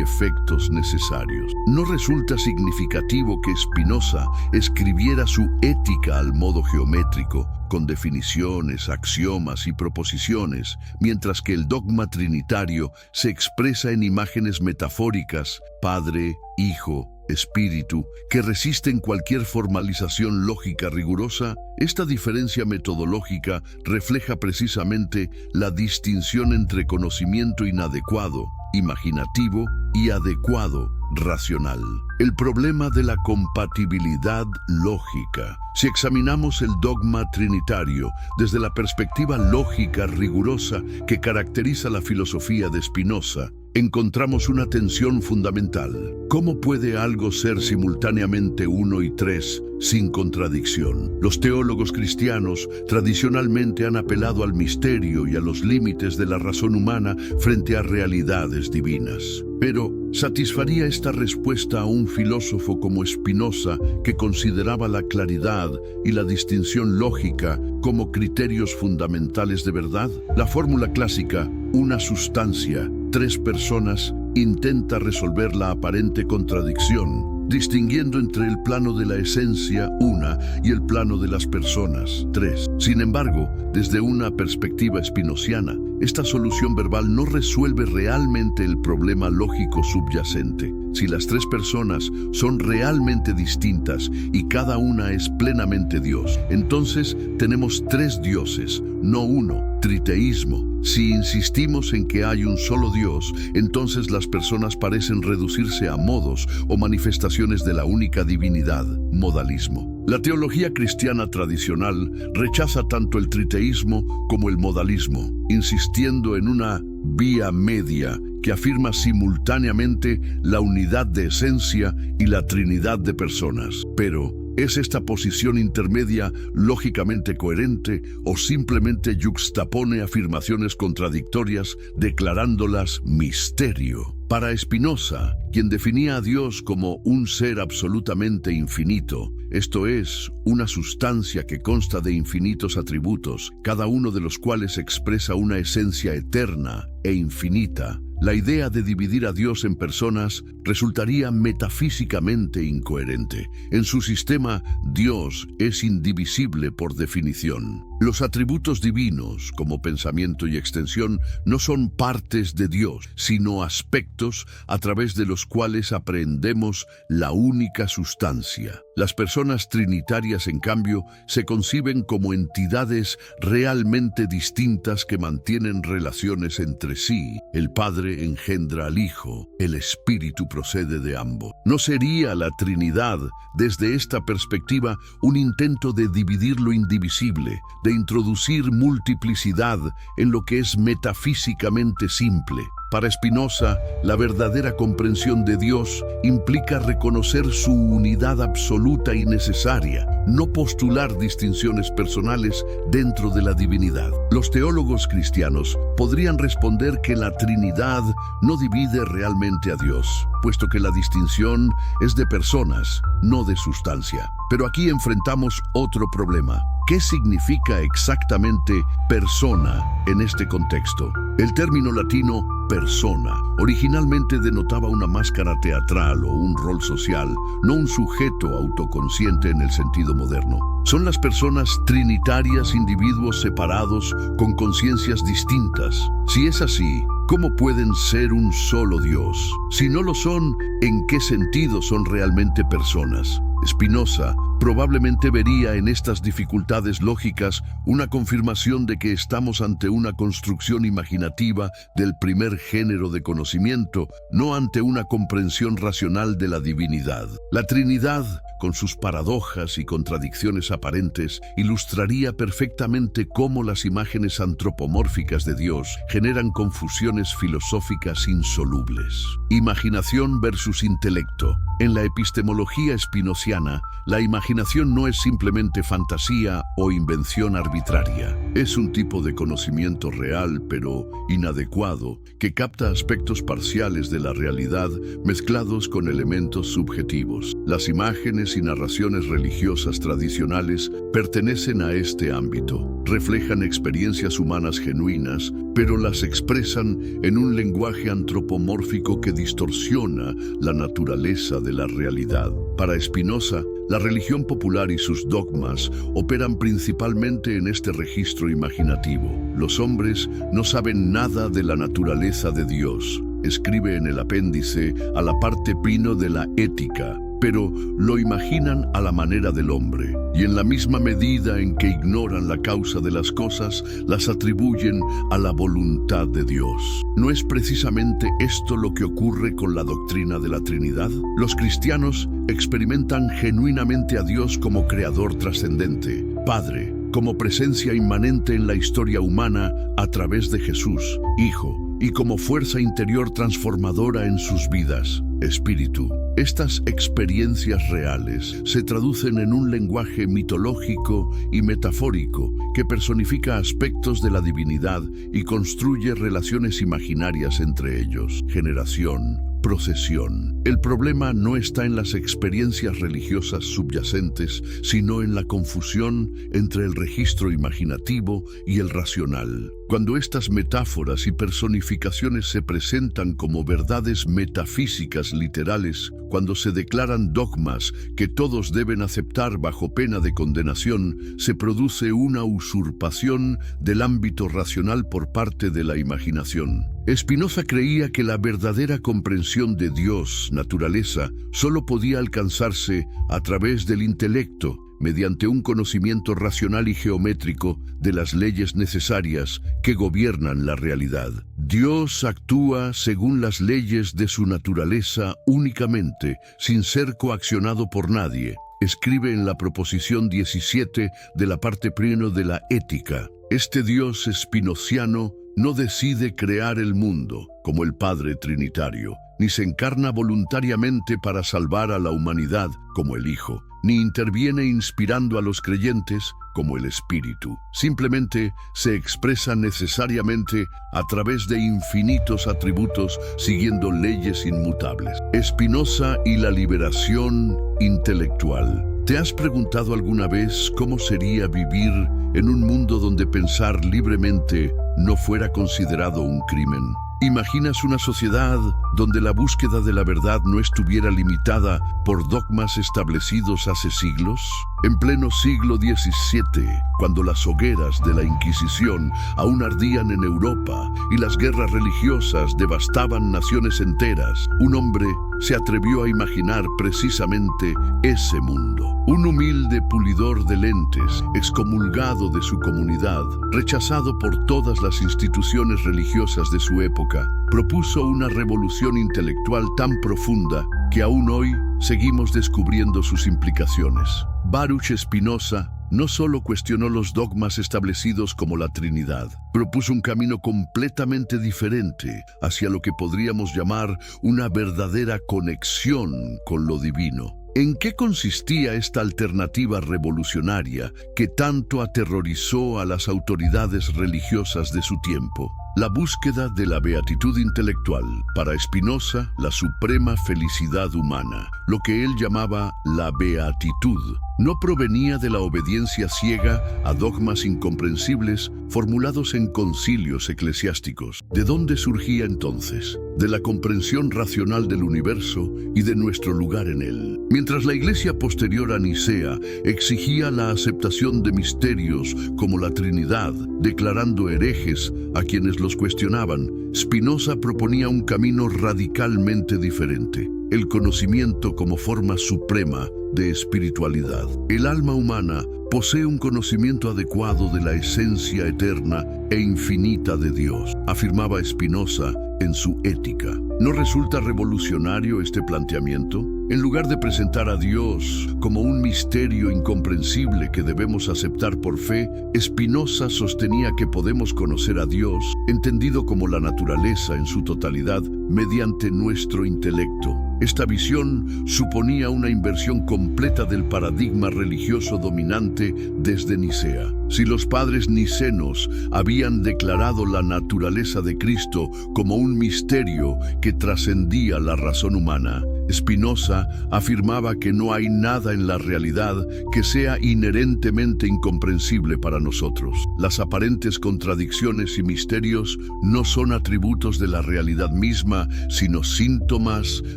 efectos necesarios. No resulta significativo que Spinoza escribiera su ética al modo geométrico, con definiciones, axiomas y proposiciones, mientras que el dogma trinitario se expresa en imágenes metafóricas, Padre, Hijo, Espíritu, que resisten cualquier formalización lógica rigurosa. Esta diferencia metodológica refleja precisamente la distinción entre conocimiento inadecuado, imaginativo, y adecuado, racional. El problema de la compatibilidad lógica. Si examinamos el dogma trinitario desde la perspectiva lógica rigurosa que caracteriza la filosofía de Spinoza, encontramos una tensión fundamental. ¿Cómo puede algo ser simultáneamente uno y tres sin contradicción? Los teólogos cristianos tradicionalmente han apelado al misterio y a los límites de la razón humana frente a realidades divinas. Pero, ¿satisfaría esta respuesta a un filósofo como Spinoza, que consideraba la claridad y la distinción lógica como criterios fundamentales de verdad? La fórmula clásica, una sustancia, tres personas, intenta resolver la aparente contradicción, distinguiendo entre el plano de la esencia, una, y el plano de las personas, tres. Sin embargo, desde una perspectiva spinociana, esta solución verbal no resuelve realmente el problema lógico subyacente. Si las tres personas son realmente distintas y cada una es plenamente Dios, entonces tenemos tres dioses, no uno, triteísmo. Si insistimos en que hay un solo Dios, entonces las personas parecen reducirse a modos o manifestaciones de la única divinidad, modalismo. La teología cristiana tradicional rechaza tanto el triteísmo como el modalismo, insistiendo en una vía media que afirma simultáneamente la unidad de esencia y la trinidad de personas. Pero, ¿es esta posición intermedia lógicamente coherente o simplemente yuxtapone afirmaciones contradictorias declarándolas misterio? Para Spinoza, quien definía a Dios como un ser absolutamente infinito, esto es, una sustancia que consta de infinitos atributos, cada uno de los cuales expresa una esencia eterna e infinita, la idea de dividir a Dios en personas resultaría metafísicamente incoherente. En su sistema, Dios es indivisible por definición. Los atributos divinos, como pensamiento y extensión, no son partes de Dios, sino aspectos a través de los cuales aprendemos la única sustancia. Las personas trinitarias, en cambio, se conciben como entidades realmente distintas que mantienen relaciones entre sí. El Padre engendra al Hijo, el Espíritu procede de ambos. ¿No sería la Trinidad, desde esta perspectiva, un intento de dividir lo indivisible, de introducir multiplicidad en lo que es metafísicamente simple? Para Spinoza, la verdadera comprensión de Dios implica reconocer su unidad absoluta y necesaria, no postular distinciones personales dentro de la divinidad. Los teólogos cristianos podrían responder que la Trinidad no divide realmente a Dios, puesto que la distinción es de personas, no de sustancia. Pero aquí enfrentamos otro problema. ¿Qué significa exactamente persona en este contexto? El término latino persona originalmente denotaba una máscara teatral o un rol social, no un sujeto autoconsciente en el sentido moderno. Son las personas trinitarias, individuos separados con conciencias distintas. Si es así, ¿cómo pueden ser un solo Dios? Si no lo son, ¿en qué sentido son realmente personas? Spinoza probablemente vería en estas dificultades lógicas una confirmación de que estamos ante una construcción imaginativa del primer género de conocimiento, no ante una comprensión racional de la divinidad. La Trinidad, con sus paradojas y contradicciones aparentes, ilustraría perfectamente cómo las imágenes antropomórficas de Dios generan confusiones filosóficas insolubles. Imaginación versus intelecto. En la epistemología spinociana, la imaginación no es simplemente fantasía o invención arbitraria. Es un tipo de conocimiento real, pero inadecuado, que capta aspectos parciales de la realidad mezclados con elementos subjetivos. Las imágenes y narraciones religiosas tradicionales pertenecen a este ámbito. Reflejan experiencias humanas genuinas, pero las expresan en un lenguaje antropomórfico que distorsiona la naturaleza de la realidad. Para Spinoza, la religión popular y sus dogmas operan principalmente en este registro imaginativo. Los hombres no saben nada de la naturaleza de Dios, escribe en el apéndice a la parte primo de la Ética, pero lo imaginan a la manera del hombre, y en la misma medida en que ignoran la causa de las cosas, las atribuyen a la voluntad de Dios. ¿No es precisamente esto lo que ocurre con la doctrina de la Trinidad? Los cristianos experimentan genuinamente a Dios como creador trascendente, Padre, como presencia inmanente en la historia humana a través de Jesús, Hijo, y como fuerza interior transformadora en sus vidas, Espíritu. Estas experiencias reales se traducen en un lenguaje mitológico y metafórico que personifica aspectos de la divinidad y construye relaciones imaginarias entre ellos. Generación, procesión. El problema no está en las experiencias religiosas subyacentes, sino en la confusión entre el registro imaginativo y el racional. Cuando estas metáforas y personificaciones se presentan como verdades metafísicas literales, cuando se declaran dogmas que todos deben aceptar bajo pena de condenación, se produce una usurpación del ámbito racional por parte de la imaginación. Spinoza creía que la verdadera comprensión de Dios, naturaleza, solo podía alcanzarse a través del intelecto, mediante un conocimiento racional y geométrico de las leyes necesarias que gobiernan la realidad. Dios actúa según las leyes de su naturaleza únicamente, sin ser coaccionado por nadie, escribe en la proposición 17 de la parte primo de la Ética. Este Dios spinociano no decide crear el mundo, como el Padre Trinitario, ni se encarna voluntariamente para salvar a la humanidad, como el Hijo, ni interviene inspirando a los creyentes, como el Espíritu. Simplemente se expresa necesariamente a través de infinitos atributos siguiendo leyes inmutables. Spinoza y la liberación intelectual. ¿Te has preguntado alguna vez cómo sería vivir en un mundo donde pensar libremente no fuera considerado un crimen? ¿Imaginas una sociedad donde la búsqueda de la verdad no estuviera limitada por dogmas establecidos hace siglos? En pleno siglo XVII, cuando las hogueras de la Inquisición aún ardían en Europa y las guerras religiosas devastaban naciones enteras, un hombre se atrevió a imaginar precisamente ese mundo. Un humilde pulidor de lentes, excomulgado de su comunidad, rechazado por todas las instituciones religiosas de su época, propuso una revolución intelectual tan profunda que aún hoy seguimos descubriendo sus implicaciones. Baruch Spinoza no solo cuestionó los dogmas establecidos como la Trinidad, propuso un camino completamente diferente hacia lo que podríamos llamar una verdadera conexión con lo divino. ¿En qué consistía esta alternativa revolucionaria que tanto aterrorizó a las autoridades religiosas de su tiempo? La búsqueda de la beatitud intelectual, para Spinoza, la suprema felicidad humana, lo que él llamaba la beatitud, no provenía de la obediencia ciega a dogmas incomprensibles formulados en concilios eclesiásticos. ¿De dónde surgía entonces? De la comprensión racional del universo y de nuestro lugar en él. Mientras la Iglesia posterior a Nicea exigía la aceptación de misterios como la Trinidad, declarando herejes a quienes los cuestionaban, Spinoza proponía un camino radicalmente diferente: el conocimiento como forma suprema de espiritualidad. El alma humana posee un conocimiento adecuado de la esencia eterna e infinita de Dios, afirmaba Spinoza en su Ética. ¿No resulta revolucionario este planteamiento? En lugar de presentar a Dios como un misterio incomprensible que debemos aceptar por fe, Spinoza sostenía que podemos conocer a Dios, entendido como la naturaleza en su totalidad, mediante nuestro intelecto. Esta visión suponía una inversión completa del paradigma religioso dominante desde Nicea. Si los padres nicenos habían declarado la naturaleza de Cristo como un misterio que trascendía la razón humana, Spinoza afirmaba que no hay nada en la realidad que sea inherentemente incomprensible para nosotros. Las aparentes contradicciones y misterios no son atributos de la realidad misma, sino síntomas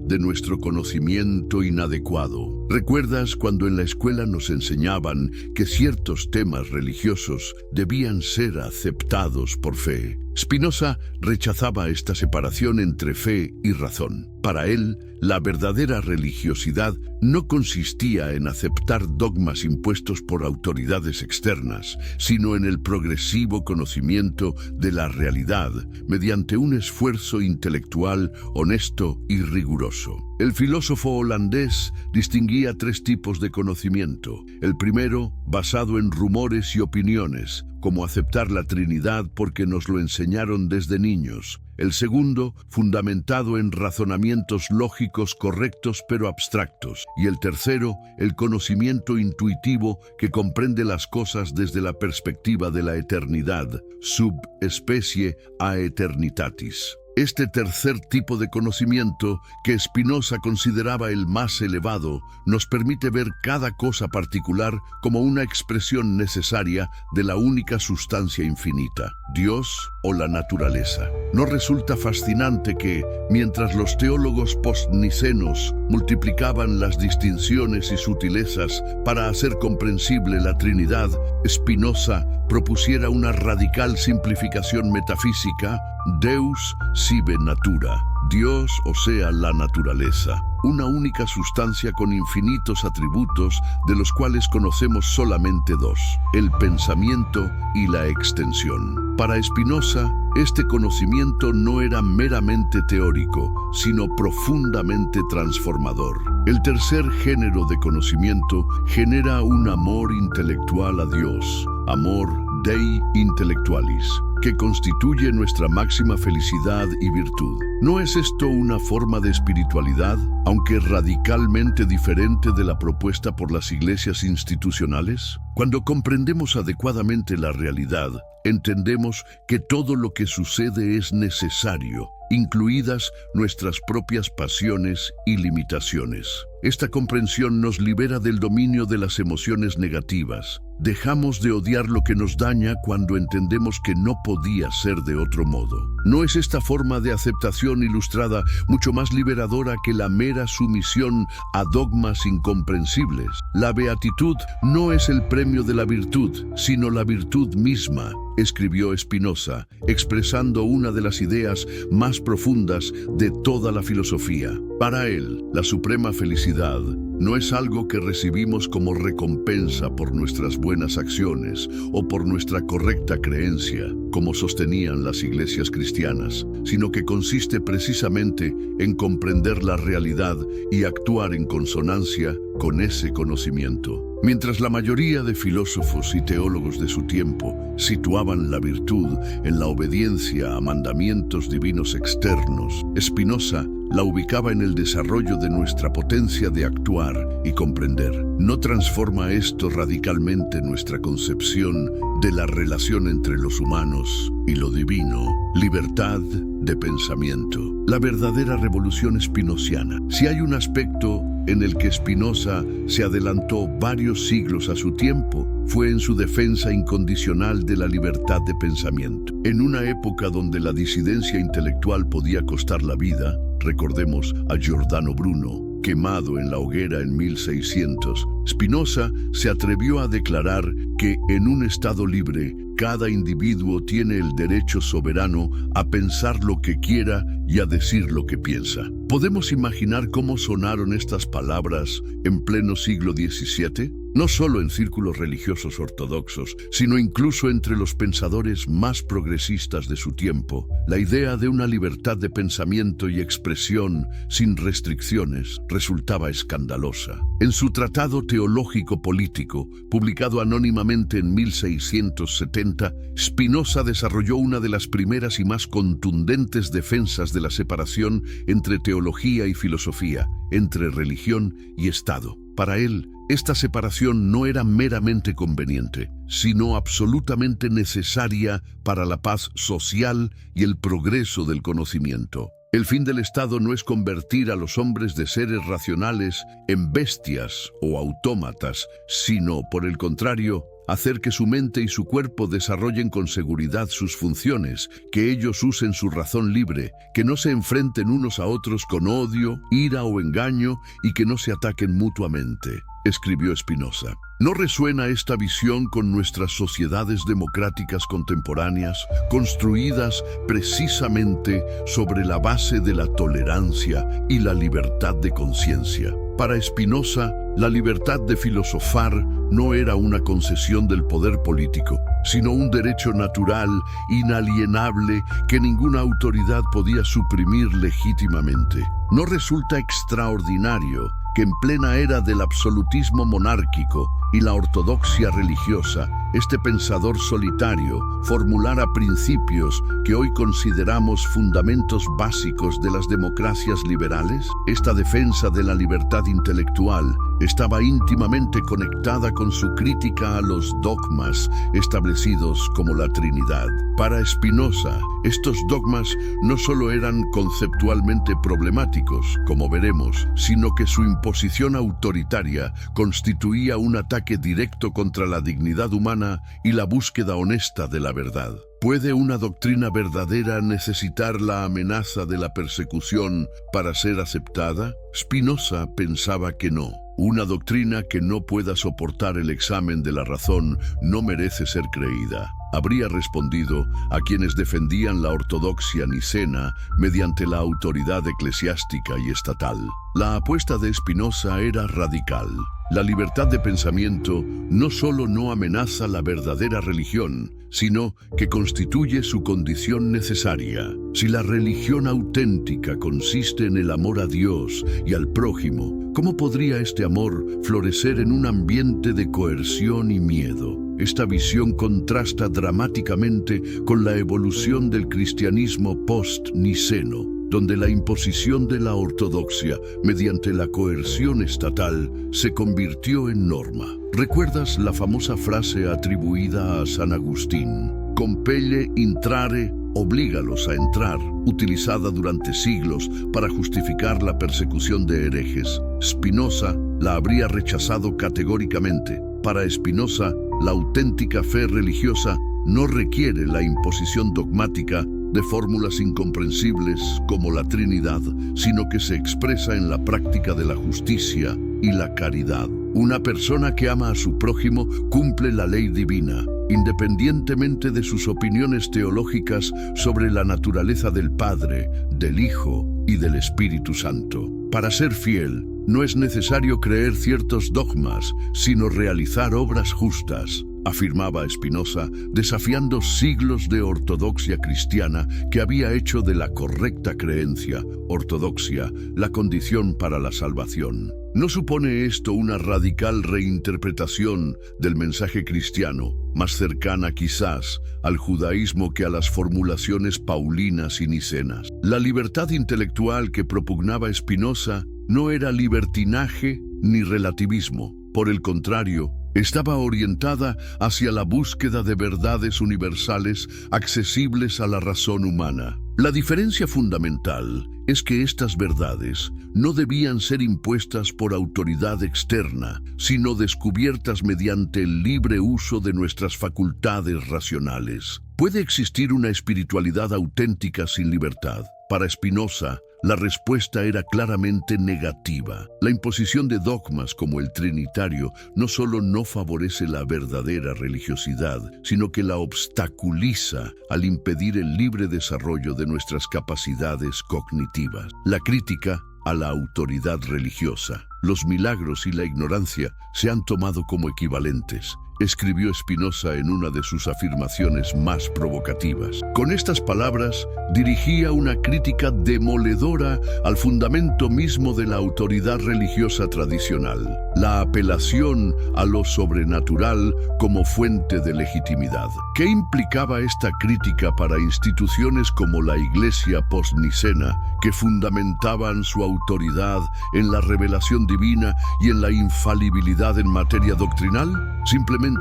de nuestro conocimiento inadecuado. ¿Recuerdas cuando en la escuela nos enseñaban que ciertos temas religiosos debían ser aceptados por fe? Spinoza rechazaba esta separación entre fe y razón. Para él, la verdadera religiosidad no consistía en aceptar dogmas impuestos por autoridades externas, sino en el progresivo conocimiento de la realidad mediante un esfuerzo intelectual honesto y riguroso. El filósofo holandés distinguía tres tipos de conocimiento. El primero, basado en rumores y opiniones, como aceptar la Trinidad porque nos lo enseñaron desde niños. El segundo, fundamentado en razonamientos lógicos correctos pero abstractos. Y el tercero, el conocimiento intuitivo que comprende las cosas desde la perspectiva de la eternidad, sub specie a eternitatis. Este tercer tipo de conocimiento, que Spinoza consideraba el más elevado, nos permite ver cada cosa particular como una expresión necesaria de la única sustancia infinita, Dios o la naturaleza. ¿No resulta fascinante que, mientras los teólogos postnicenos multiplicaban las distinciones y sutilezas para hacer comprensible la Trinidad, Spinoza propusiera una radical simplificación metafísica: Deus sive natura, Dios, o sea, la naturaleza, una única sustancia con infinitos atributos de los cuales conocemos solamente dos: el pensamiento y la extensión. Para Spinoza, este conocimiento no era meramente teórico, sino profundamente transformador. El tercer género de conocimiento genera un amor intelectual a Dios, amor Dei intellectualis, que constituye nuestra máxima felicidad y virtud. ¿No es esto una forma de espiritualidad, aunque radicalmente diferente de la propuesta por las iglesias institucionales? Cuando comprendemos adecuadamente la realidad, entendemos que todo lo que sucede es necesario, incluidas nuestras propias pasiones y limitaciones. Esta comprensión nos libera del dominio de las emociones negativas. Dejamos de odiar lo que nos daña cuando entendemos que no podía ser de otro modo. ¿No es esta forma de aceptación ilustrada mucho más liberadora que la mera sumisión a dogmas incomprensibles? La beatitud no es el premio de la virtud, sino la virtud misma, escribió Spinoza, expresando una de las ideas más profundas de toda la filosofía. Para él, la suprema felicidad no es algo que recibimos como recompensa por nuestras buenas acciones o por nuestra correcta creencia, como sostenían las iglesias cristianas, sino que consiste precisamente en comprender la realidad y actuar en consonancia con ese conocimiento. Mientras la mayoría de filósofos y teólogos de su tiempo situaban la virtud en la obediencia a mandamientos divinos externos, Spinoza la ubicaba en el desarrollo de nuestra potencia de actuar y comprender. ¿No transforma esto radicalmente nuestra concepción de la relación entre los humanos y lo divino? Libertad de pensamiento. La verdadera revolución spinoziana. Si hay un aspecto en el que Spinoza se adelantó varios siglos a su tiempo fue en su defensa incondicional de la libertad de pensamiento. En una época donde la disidencia intelectual podía costar la vida, recordemos a Giordano Bruno, quemado en la hoguera en 1600, Spinoza se atrevió a declarar que en un estado libre, cada individuo tiene el derecho soberano a pensar lo que quiera y a decir lo que piensa. ¿Podemos imaginar cómo sonaron estas palabras en pleno siglo XVII? No solo en círculos religiosos ortodoxos, sino incluso entre los pensadores más progresistas de su tiempo. La idea de una libertad de pensamiento y expresión sin restricciones resultaba escandalosa. En su Tratado Teológico Político, publicado anónimamente en 1670, Spinoza desarrolló una de las primeras y más contundentes defensas de la separación entre teología y filosofía, entre religión y Estado. Para él, esta separación no era meramente conveniente, sino absolutamente necesaria para la paz social y el progreso del conocimiento. El fin del Estado no es convertir a los hombres de seres racionales en bestias o autómatas, sino, por el contrario, hacer que su mente y su cuerpo desarrollen con seguridad sus funciones, que ellos usen su razón libre, que no se enfrenten unos a otros con odio, ira o engaño y que no se ataquen mutuamente, escribió Spinoza. ¿No resuena esta visión con nuestras sociedades democráticas contemporáneas, construidas precisamente sobre la base de la tolerancia y la libertad de conciencia? Para Spinoza, la libertad de filosofar no era una concesión del poder político, sino un derecho natural, inalienable, que ninguna autoridad podía suprimir legítimamente. ¿No resulta extraordinario que en plena era del absolutismo monárquico y la ortodoxia religiosa, este pensador solitario formulara principios que hoy consideramos fundamentos básicos de las democracias liberales? Esta defensa de la libertad intelectual estaba íntimamente conectada con su crítica a los dogmas establecidos como la Trinidad. Para Spinoza, estos dogmas no solo eran conceptualmente problemáticos, como veremos, sino que su imposición autoritaria constituía un ataque directo contra la dignidad humana y la búsqueda honesta de la verdad. ¿Puede una doctrina verdadera necesitar la amenaza de la persecución para ser aceptada? Spinoza pensaba que no. Una doctrina que no pueda soportar el examen de la razón no merece ser creída. Habría respondido a quienes defendían la ortodoxia nicena mediante la autoridad eclesiástica y estatal. La apuesta de Spinoza era radical. La libertad de pensamiento no solo no amenaza la verdadera religión, sino que constituye su condición necesaria. Si la religión auténtica consiste en el amor a Dios y al prójimo, ¿cómo podría este amor florecer en un ambiente de coerción y miedo? Esta visión contrasta dramáticamente con la evolución del cristianismo post-niceno, donde la imposición de la ortodoxia mediante la coerción estatal se convirtió en norma. ¿Recuerdas la famosa frase atribuida a San Agustín? Compelle intrare, oblígalos a entrar, utilizada durante siglos para justificar la persecución de herejes. Spinoza la habría rechazado categóricamente. Para Spinoza, la auténtica fe religiosa no requiere la imposición dogmática de fórmulas incomprensibles como la Trinidad, sino que se expresa en la práctica de la justicia y la caridad. Una persona que ama a su prójimo cumple la ley divina, independientemente de sus opiniones teológicas sobre la naturaleza del Padre, del Hijo y del Espíritu Santo. Para ser fiel, no es necesario creer ciertos dogmas, sino realizar obras justas, afirmaba Spinoza, desafiando siglos de ortodoxia cristiana que había hecho de la correcta creencia, ortodoxia, la condición para la salvación. ¿No supone esto una radical reinterpretación del mensaje cristiano, más cercana quizás al judaísmo que a las formulaciones paulinas y nicenas? La libertad intelectual que propugnaba Spinoza no era libertinaje ni relativismo. Por el contrario, estaba orientada hacia la búsqueda de verdades universales accesibles a la razón humana. La diferencia fundamental es que estas verdades no debían ser impuestas por autoridad externa, sino descubiertas mediante el libre uso de nuestras facultades racionales. ¿Puede existir una espiritualidad auténtica sin libertad? Para Spinoza, la respuesta era claramente negativa. La imposición de dogmas como el trinitario no solo no favorece la verdadera religiosidad, sino que la obstaculiza al impedir el libre desarrollo de nuestras capacidades cognitivas. La crítica a la autoridad religiosa. Los milagros y la ignorancia se han tomado como equivalentes, escribió Spinoza en una de sus afirmaciones más provocativas. Con estas palabras, dirigía una crítica demoledora al fundamento mismo de la autoridad religiosa tradicional, la apelación a lo sobrenatural como fuente de legitimidad. ¿Qué implicaba esta crítica para instituciones como la Iglesia postnicena, que fundamentaban su autoridad en la revelación divina y en la infalibilidad en materia doctrinal? Simplemente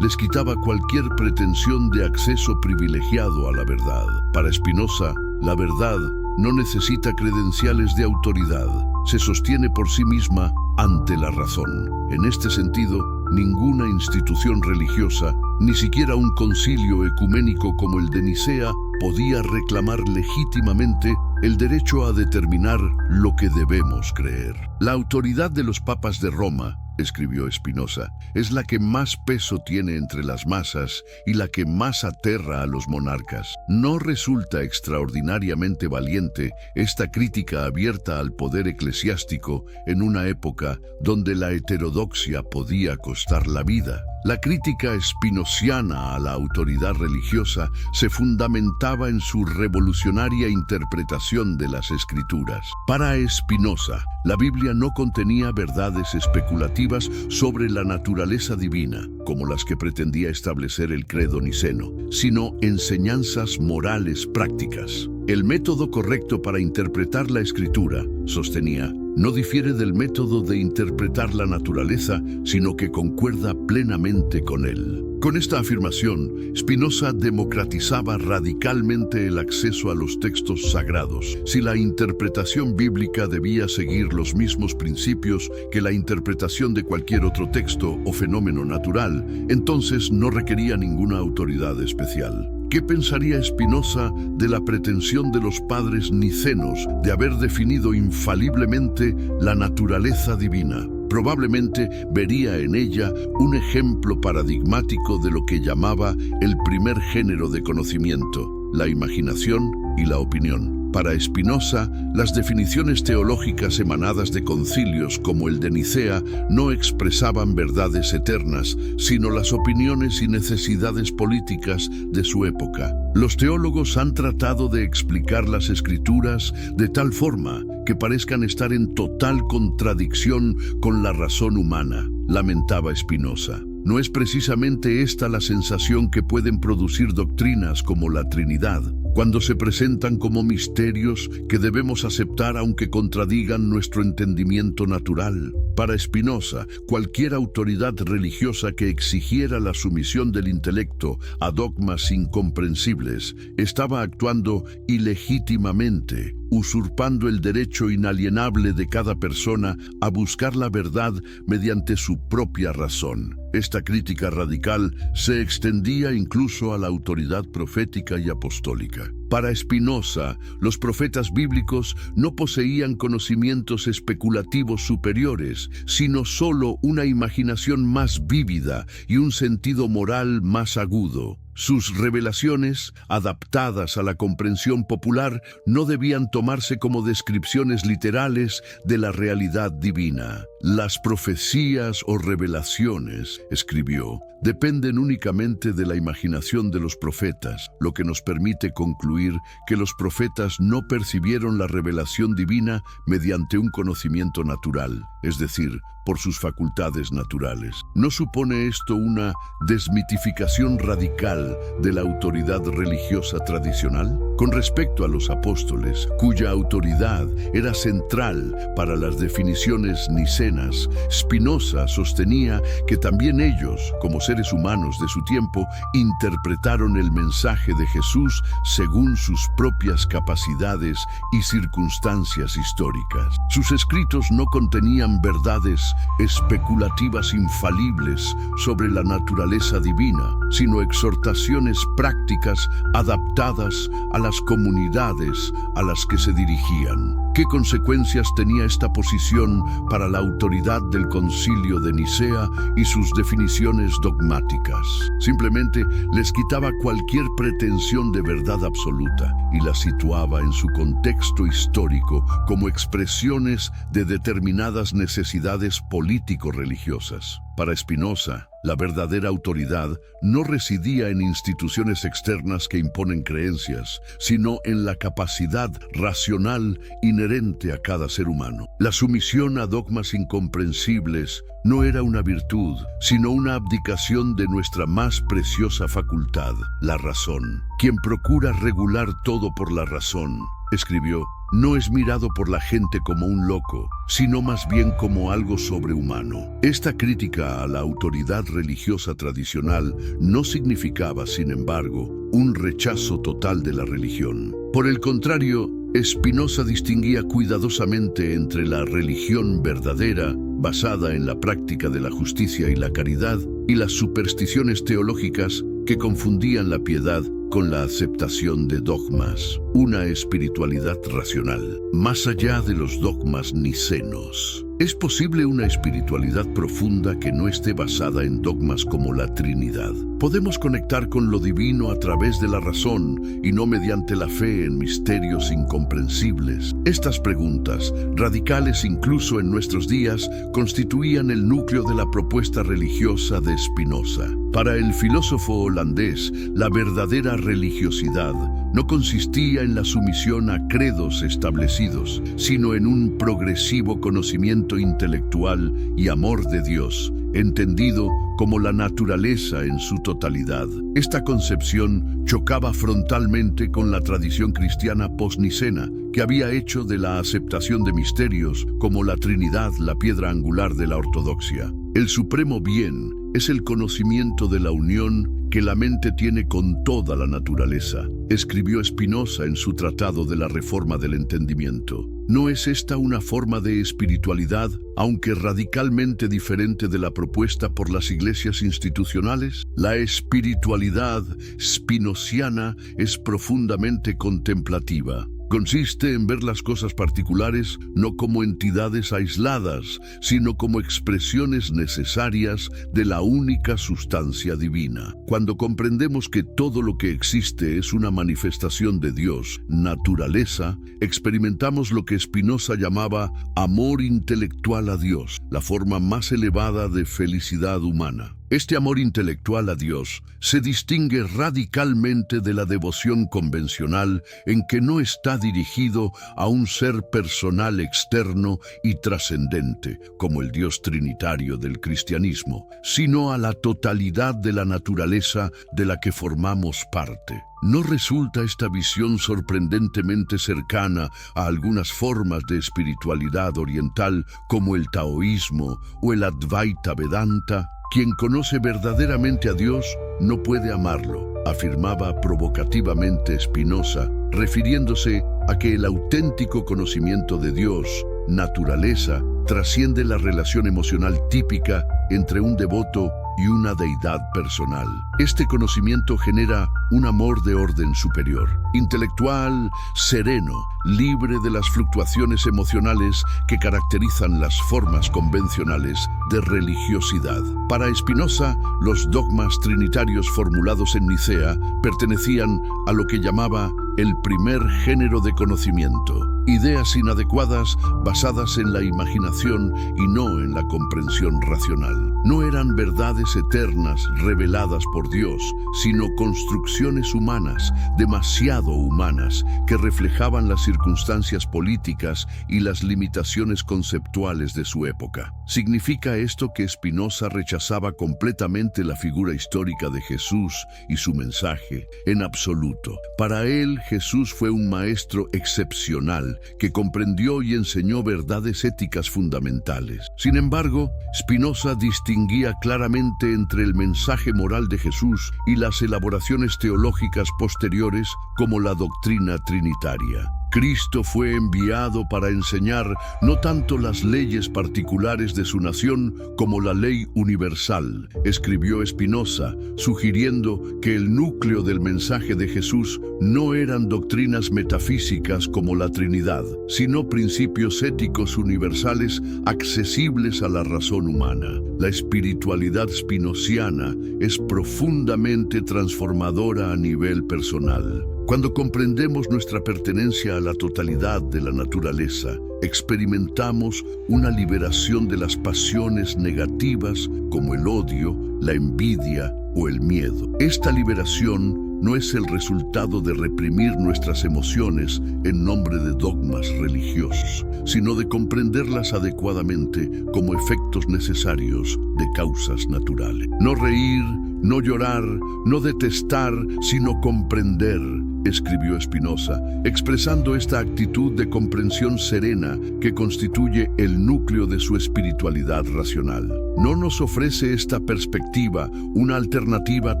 les quitaba cualquier pretensión de acceso privilegiado a la verdad. Para Spinoza, la verdad no necesita credenciales de autoridad, se sostiene por sí misma ante la razón. En este sentido, ninguna institución religiosa, ni siquiera un concilio ecuménico como el de Nicea, podía reclamar legítimamente el derecho a determinar lo que debemos creer. La autoridad de los papas de Roma, escribió Spinoza, es la que más peso tiene entre las masas y la que más aterra a los monarcas. ¿No resulta extraordinariamente valiente esta crítica abierta al poder eclesiástico en una época donde la heterodoxia podía costar la vida? La crítica spinoziana a la autoridad religiosa se fundamentaba en su revolucionaria interpretación de las Escrituras. Para Spinoza, la Biblia no contenía verdades especulativas sobre la naturaleza divina, como las que pretendía establecer el credo niceno, sino enseñanzas morales prácticas. El método correcto para interpretar la Escritura, sostenía, no difiere del método de interpretar la naturaleza, sino que concuerda plenamente con él. Con esta afirmación, Spinoza democratizaba radicalmente el acceso a los textos sagrados. Si la interpretación bíblica debía seguir los mismos principios que la interpretación de cualquier otro texto o fenómeno natural, entonces no requería ninguna autoridad especial. ¿Qué pensaría Spinoza de la pretensión de los padres nicenos de haber definido infaliblemente la naturaleza divina? Probablemente vería en ella un ejemplo paradigmático de lo que llamaba el primer género de conocimiento, la imaginación y la opinión. Para Spinoza, las definiciones teológicas emanadas de concilios como el de Nicea no expresaban verdades eternas, sino las opiniones y necesidades políticas de su época. Los teólogos han tratado de explicar las Escrituras de tal forma que parezcan estar en total contradicción con la razón humana, lamentaba Spinoza. ¿No es precisamente esta la sensación que pueden producir doctrinas como la Trinidad, cuando se presentan como misterios que debemos aceptar aunque contradigan nuestro entendimiento natural? Para Spinoza, cualquier autoridad religiosa que exigiera la sumisión del intelecto a dogmas incomprensibles estaba actuando ilegítimamente, usurpando el derecho inalienable de cada persona a buscar la verdad mediante su propia razón. Esta crítica radical se extendía incluso a la autoridad profética y apostólica. Para Spinoza, los profetas bíblicos no poseían conocimientos especulativos superiores, sino solo una imaginación más vívida y un sentido moral más agudo. Sus revelaciones, adaptadas a la comprensión popular, no debían tomarse como descripciones literales de la realidad divina. Las profecías o revelaciones, escribió, dependen únicamente de la imaginación de los profetas, lo que nos permite concluir que los profetas no percibieron la revelación divina mediante un conocimiento natural. es decir, por sus facultades naturales. ¿No supone esto una desmitificación radical de la autoridad religiosa tradicional? Con respecto a los apóstoles, cuya autoridad era central para las definiciones nicenas, Spinoza sostenía que también ellos, como seres humanos de su tiempo, interpretaron el mensaje de Jesús según sus propias capacidades y circunstancias históricas. Sus escritos no contenían verdades especulativas infalibles sobre la naturaleza divina, sino exhortaciones prácticas adaptadas a las comunidades a las que se dirigían. ¿Qué consecuencias tenía esta posición para la autoridad del Concilio de Nicea y sus definiciones dogmáticas? Simplemente les quitaba cualquier pretensión de verdad absoluta y las situaba en su contexto histórico como expresiones de determinadas necesidades político-religiosas. Para Spinoza, la verdadera autoridad no residía en instituciones externas que imponen creencias, sino en la capacidad racional inherente a cada ser humano. La sumisión a dogmas incomprensibles no era una virtud, sino una abdicación de nuestra más preciosa facultad, la razón. Quien procura regular todo por la razón, escribió, no es mirado por la gente como un loco, sino más bien como algo sobrehumano. Esta crítica a la autoridad religiosa tradicional no significaba, sin embargo, un rechazo total de la religión. Por el contrario, Spinoza distinguía cuidadosamente entre la religión verdadera, basada en la práctica de la justicia y la caridad, y las supersticiones teológicas que confundían la piedad con la aceptación de dogmas, una espiritualidad racional, más allá de los dogmas nicenos. ¿Es posible una espiritualidad profunda que no esté basada en dogmas como la Trinidad? Podemos conectar con lo divino a través de la razón y no mediante la fe en misterios incomprensibles. Estas preguntas, radicales incluso en nuestros días, constituían el núcleo de la propuesta religiosa de Spinoza. Para el filósofo holandés, la verdadera religiosidad no consistía en la sumisión a credos establecidos, sino en un progresivo conocimiento intelectual y amor de Dios, entendido como la naturaleza en su totalidad. Esta concepción chocaba frontalmente con la tradición cristiana posnicena, que había hecho de la aceptación de misterios como la Trinidad la piedra angular de la ortodoxia. El supremo bien es el conocimiento de la unión que la mente tiene con toda la naturaleza, escribió Spinoza en su Tratado de la Reforma del Entendimiento. ¿No es esta una forma de espiritualidad, aunque radicalmente diferente de la propuesta por las iglesias institucionales? La espiritualidad spinociana es profundamente contemplativa. Consiste en ver las cosas particulares no como entidades aisladas, sino como expresiones necesarias de la única sustancia divina. Cuando comprendemos que todo lo que existe es una manifestación de Dios, naturaleza, experimentamos lo que Spinoza llamaba amor intelectual a Dios, la forma más elevada de felicidad humana. Este amor intelectual a Dios se distingue radicalmente de la devoción convencional en que no está dirigido a un ser personal externo y trascendente, como el Dios trinitario del cristianismo, sino a la totalidad de la naturaleza de la que formamos parte. ¿No resulta esta visión sorprendentemente cercana a algunas formas de espiritualidad oriental como el taoísmo o el Advaita Vedanta? Quien conoce verdaderamente a Dios no puede amarlo, afirmaba provocativamente Spinoza, refiriéndose a que el auténtico conocimiento de Dios, naturaleza, trasciende la relación emocional típica entre un devoto y una deidad personal. Este conocimiento genera un amor de orden superior, intelectual, sereno, libre de las fluctuaciones emocionales que caracterizan las formas convencionales de religiosidad. Para Spinoza, los dogmas trinitarios formulados en Nicea pertenecían a lo que llamaba el primer género de conocimiento. Ideas inadecuadas basadas en la imaginación y no en la comprensión racional. No eran verdades eternas reveladas por Dios, sino construcciones humanas, demasiado humanas, que reflejaban las circunstancias políticas y las limitaciones conceptuales de su época. ¿Significa esto que Spinoza rechazaba completamente la figura histórica de Jesús y su mensaje? En absoluto. Para él, Jesús fue un maestro excepcional que comprendió y enseñó verdades éticas fundamentales. Sin embargo, Spinoza distinguía claramente entre el mensaje moral de Jesús y las elaboraciones teológicas posteriores como la doctrina trinitaria. Cristo fue enviado para enseñar no tanto las leyes particulares de su nación como la ley universal, escribió Spinoza, sugiriendo que el núcleo del mensaje de Jesús no eran doctrinas metafísicas como la Trinidad, sino principios éticos universales accesibles a la razón humana. La espiritualidad spinoziana es profundamente transformadora a nivel personal. Cuando comprendemos nuestra pertenencia a la totalidad de la naturaleza, experimentamos una liberación de las pasiones negativas como el odio, la envidia o el miedo. Esta liberación no es el resultado de reprimir nuestras emociones en nombre de dogmas religiosos, sino de comprenderlas adecuadamente como efectos necesarios de causas naturales. No reír, no llorar, no detestar, sino comprender, escribió Spinoza, expresando esta actitud de comprensión serena que constituye el núcleo de su espiritualidad racional. ¿No nos ofrece esta perspectiva una alternativa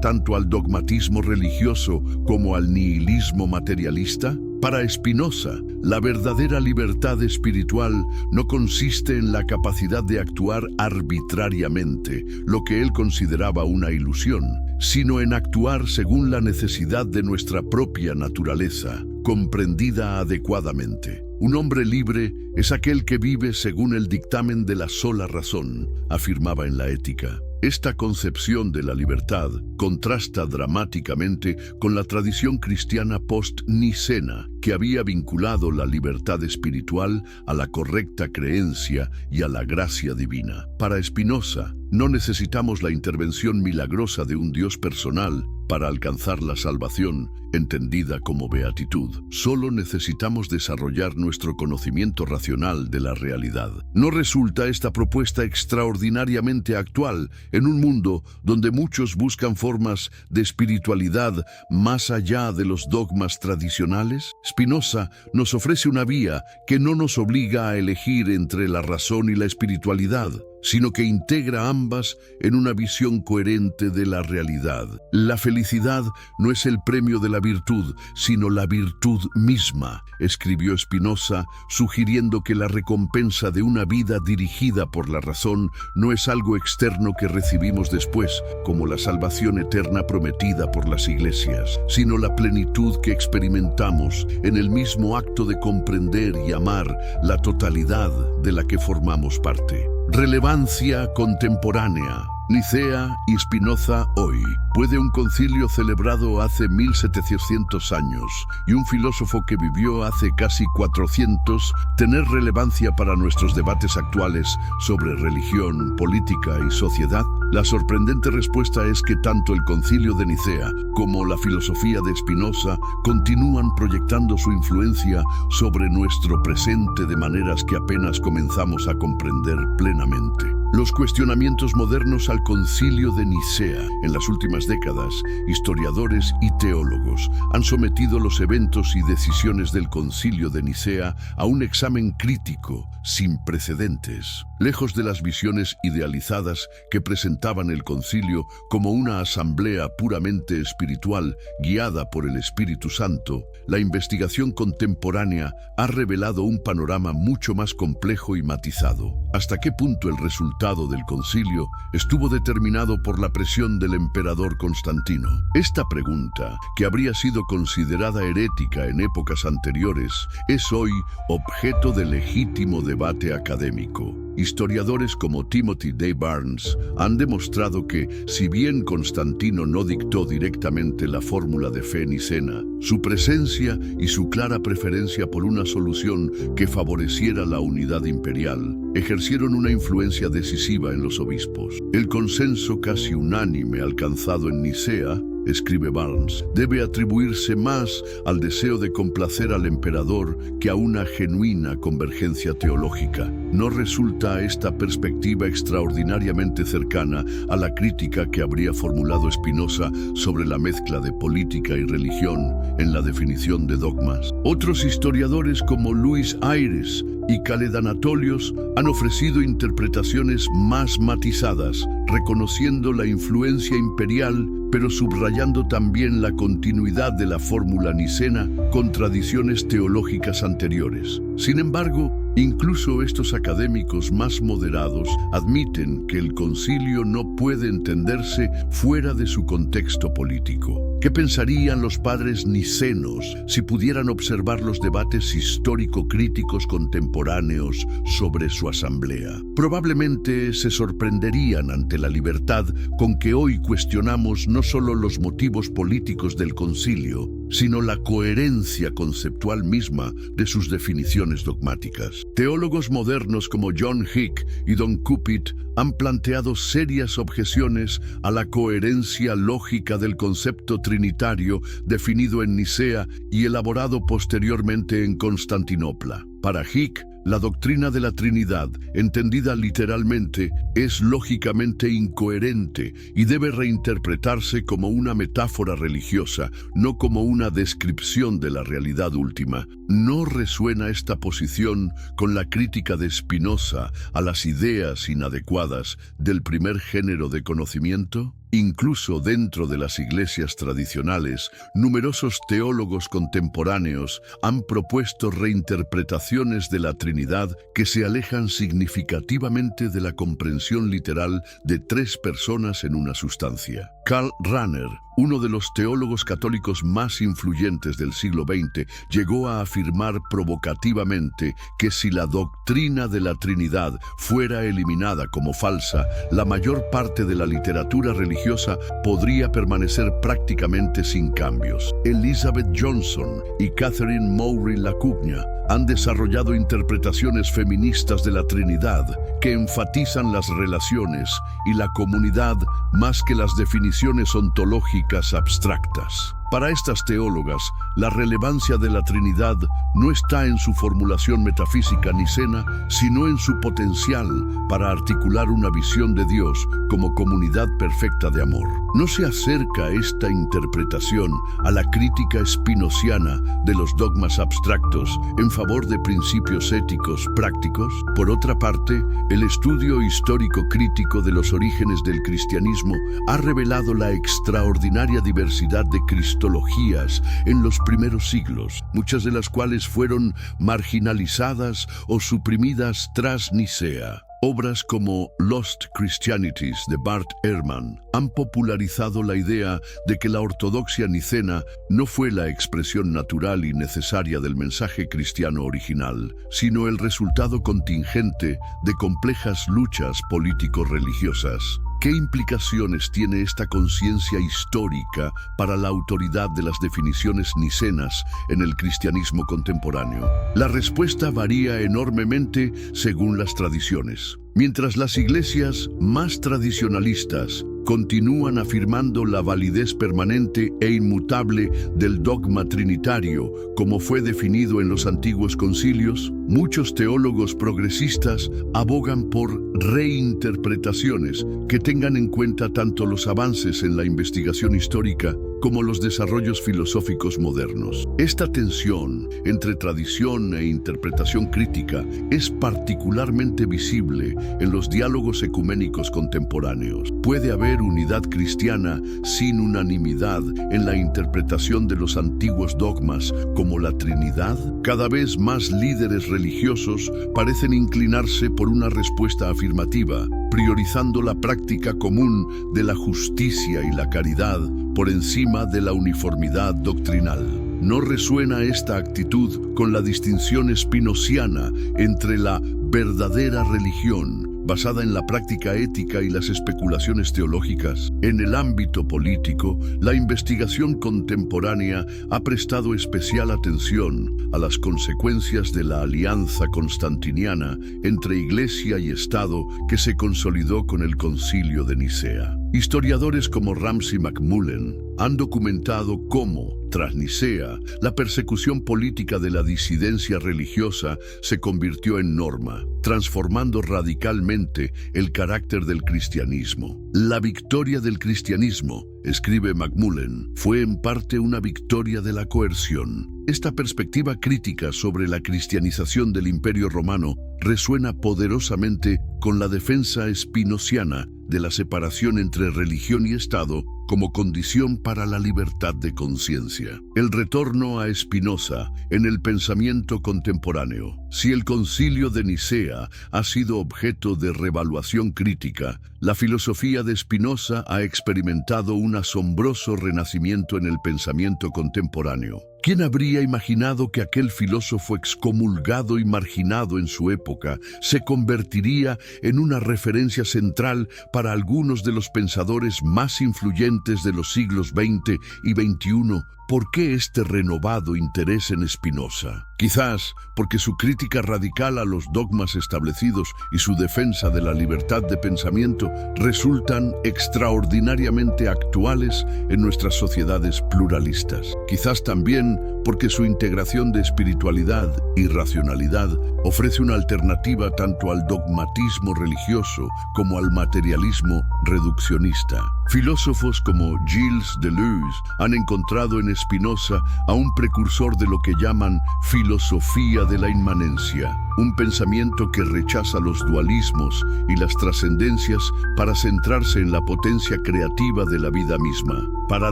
tanto al dogmatismo religioso como al nihilismo materialista? Para Spinoza, la verdadera libertad espiritual no consiste en la capacidad de actuar arbitrariamente, lo que él consideraba una ilusión, sino en actuar según la necesidad de nuestra propia naturaleza, comprendida adecuadamente. Un hombre libre es aquel que vive según el dictamen de la sola razón, afirmaba en la Ética. Esta concepción de la libertad contrasta dramáticamente con la tradición cristiana post-nicena, que había vinculado la libertad espiritual a la correcta creencia y a la gracia divina. Para Spinoza, no necesitamos la intervención milagrosa de un Dios personal para alcanzar la salvación, entendida como beatitud. Solo necesitamos desarrollar nuestro conocimiento racional de la realidad. ¿No resulta esta propuesta extraordinariamente actual en un mundo donde muchos buscan formas de espiritualidad más allá de los dogmas tradicionales? Spinoza nos ofrece una vía que no nos obliga a elegir entre la razón y la espiritualidad, sino que integra ambas en una visión coherente de la realidad. La felicidad no es el premio de la virtud, sino la virtud misma, escribió Spinoza, sugiriendo que la recompensa de una vida dirigida por la razón no es algo externo que recibimos después, como la salvación eterna prometida por las iglesias, sino la plenitud que experimentamos en el mismo acto de comprender y amar la totalidad de la que formamos parte. Relevancia contemporánea. Nicea y Spinoza hoy. ¿Puede un concilio celebrado hace 1700 años y un filósofo que vivió hace casi 400 tener relevancia para nuestros debates actuales sobre religión, política y sociedad? La sorprendente respuesta es que tanto el concilio de Nicea como la filosofía de Spinoza continúan proyectando su influencia sobre nuestro presente de maneras que apenas comenzamos a comprender plenamente. Los cuestionamientos modernos al concilio de Nicea en las últimas décadas, historiadores y teólogos han sometido los eventos y decisiones del concilio de Nicea a un examen crítico sin precedentes. Lejos de las visiones idealizadas que presentaban el concilio como una asamblea puramente espiritual guiada por el Espíritu Santo, la investigación contemporánea ha revelado un panorama mucho más complejo y matizado. ¿Hasta qué punto el resultado resultado del concilio estuvo determinado por la presión del emperador Constantino. Esta pregunta, que habría sido considerada herética en épocas anteriores, es hoy objeto de legítimo debate académico. Historiadores como Timothy D. Barnes han demostrado que, si bien Constantino no dictó directamente la fórmula de fe nicena, su presencia y su clara preferencia por una solución que favoreciera la unidad imperial ejercieron una influencia decisiva en los obispos. El consenso casi unánime alcanzado en Nicea, escribe Barnes, debe atribuirse más al deseo de complacer al emperador que a una genuina convergencia teológica. No resulta esta perspectiva extraordinariamente cercana a la crítica que habría formulado Spinoza sobre la mezcla de política y religión en la definición de dogmas. Otros historiadores como Luis Ayres y Khaled Anatolios han ofrecido interpretaciones más matizadas, reconociendo la influencia imperial, pero subrayando también la continuidad de la fórmula nicena con tradiciones teológicas anteriores. Sin embargo, incluso estos académicos más moderados admiten que el concilio no puede entenderse fuera de su contexto político. ¿Qué pensarían los padres nicenos si pudieran observar los debates histórico-críticos contemporáneos sobre su asamblea? Probablemente se sorprenderían ante la libertad con que hoy cuestionamos no solo los motivos políticos del concilio, sino la coherencia conceptual misma de sus definiciones dogmáticas. Teólogos modernos como John Hick y Don Cupitt han planteado serias objeciones a la coherencia lógica del concepto trinitario definido en Nicea y elaborado posteriormente en Constantinopla. Para Hick, la doctrina de la Trinidad, entendida literalmente, es lógicamente incoherente y debe reinterpretarse como una metáfora religiosa, no como una descripción de la realidad última. ¿No resuena esta posición con la crítica de Spinoza a las ideas inadecuadas del primer género de conocimiento? Incluso dentro de las iglesias tradicionales, numerosos teólogos contemporáneos han propuesto reinterpretaciones de la Trinidad que se alejan significativamente de la comprensión literal de tres personas en una sustancia. Karl Rahner, uno de los teólogos católicos más influyentes del siglo XX, llegó a afirmar provocativamente que si la doctrina de la Trinidad fuera eliminada como falsa, la mayor parte de la literatura religiosa podría permanecer prácticamente sin cambios. Elizabeth Johnson y Catherine Mowry Lacugna han desarrollado interpretaciones feministas de la Trinidad que enfatizan las relaciones y la comunidad más que las definiciones ontológicas abstractas. Para estas teólogas, la relevancia de la Trinidad no está en su formulación metafísica nicena, sino en su potencial para articular una visión de Dios como comunidad perfecta de amor. ¿No se acerca esta interpretación a la crítica spinociana de los dogmas abstractos en favor de principios éticos prácticos? Por otra parte, el estudio histórico-crítico de los orígenes del cristianismo ha revelado la extraordinaria diversidad de cristologías en los primeros siglos, muchas de las cuales fueron marginalizadas o suprimidas tras Nicea. Obras como Lost Christianities de Bart Ehrman han popularizado la idea de que la ortodoxia nicena no fue la expresión natural y necesaria del mensaje cristiano original, sino el resultado contingente de complejas luchas político-religiosas. ¿Qué implicaciones tiene esta conciencia histórica para la autoridad de las definiciones nicenas en el cristianismo contemporáneo? La respuesta varía enormemente según las tradiciones. Mientras las iglesias más tradicionalistas continúan afirmando la validez permanente e inmutable del dogma trinitario, como fue definido en los antiguos concilios, muchos teólogos progresistas abogan por reinterpretaciones que tengan en cuenta tanto los avances en la investigación histórica como los desarrollos filosóficos modernos. Esta tensión entre tradición e interpretación crítica es particularmente visible en los diálogos ecuménicos contemporáneos. Puede haber unidad cristiana sin unanimidad en la interpretación de los antiguos dogmas como la Trinidad. Cada vez más líderes religiosos parecen inclinarse por una respuesta afirmativa, priorizando la práctica común de la justicia y la caridad por encima de la uniformidad doctrinal. No resuena esta actitud con la distinción espinociana entre la verdadera religión, basada en la práctica ética y las especulaciones teológicas. En el ámbito político, la investigación contemporánea ha prestado especial atención a las consecuencias de la alianza constantiniana entre Iglesia y Estado que se consolidó con el Concilio de Nicea. Historiadores como Ramsay MacMullen han documentado cómo, tras Nicea, la persecución política de la disidencia religiosa se convirtió en norma, transformando radicalmente el carácter del cristianismo. La victoria del cristianismo, escribe MacMullen, fue en parte una victoria de la coerción. Esta perspectiva crítica sobre la cristianización del Imperio Romano resuena poderosamente con la defensa espinociana de la separación entre religión y Estado como condición para la libertad de conciencia. El retorno a Spinoza en el pensamiento contemporáneo. Si el Concilio de Nicea ha sido objeto de revaluación crítica, la filosofía de Spinoza ha experimentado un asombroso renacimiento en el pensamiento contemporáneo. ¿Quién habría imaginado que aquel filósofo excomulgado y marginado en su época se convertiría en una referencia central para algunos de los pensadores más influyentes de los siglos XX y XXI? ¿Por qué este renovado interés en Spinoza? Quizás porque su crítica radical a los dogmas establecidos y su defensa de la libertad de pensamiento resultan extraordinariamente actuales en nuestras sociedades pluralistas. Quizás también porque su integración de espiritualidad y racionalidad ofrece una alternativa tanto al dogmatismo religioso como al materialismo reduccionista. Filósofos como Gilles Deleuze han encontrado en Spinoza a un precursor de lo que llaman filosofía de la inmanencia, un pensamiento que rechaza los dualismos y las trascendencias para centrarse en la potencia creativa de la vida misma. Para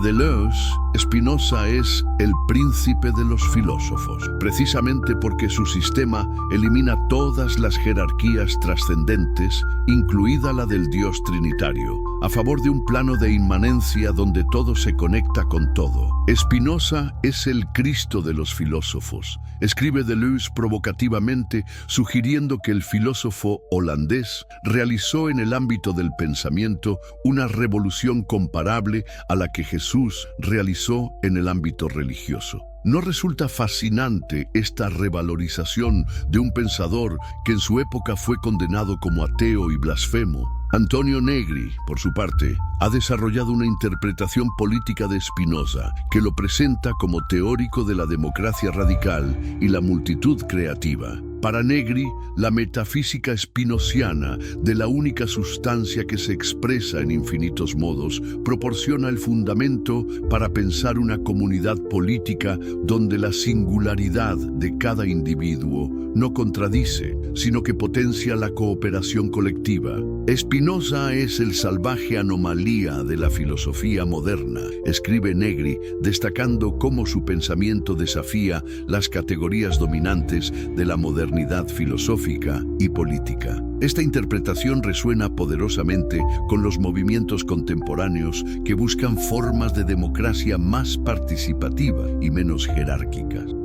Deleuze, Spinoza es el príncipe de los filósofos, precisamente porque su sistema elimina todas las jerarquías trascendentes, incluida la del Dios trinitario, a favor de un plano de inmanencia donde todo se conecta con todo. Spinoza es el Cristo de los filósofos, escribe Deleuze provocativamente, sugiriendo que el filósofo holandés realizó en el ámbito del pensamiento una revolución comparable a la que Jesús realizó en el ámbito religioso. ¿No resulta fascinante esta revalorización de un pensador que en su época fue condenado como ateo y blasfemo? Antonio Negri, por su parte, ha desarrollado una interpretación política de Spinoza que lo presenta como teórico de la democracia radical y la multitud creativa. Para Negri, la metafísica spinociana de la única sustancia que se expresa en infinitos modos proporciona el fundamento para pensar una comunidad política donde la singularidad de cada individuo no contradice, sino que potencia la cooperación colectiva. Spinoza es el salvaje anomalía de la filosofía moderna, escribe Negri, destacando cómo su pensamiento desafía las categorías dominantes de la modernidad filosófica y política. Esta interpretación resuena poderosamente con los movimientos contemporáneos que buscan formas de democracia más participativa y menos jerárquicas.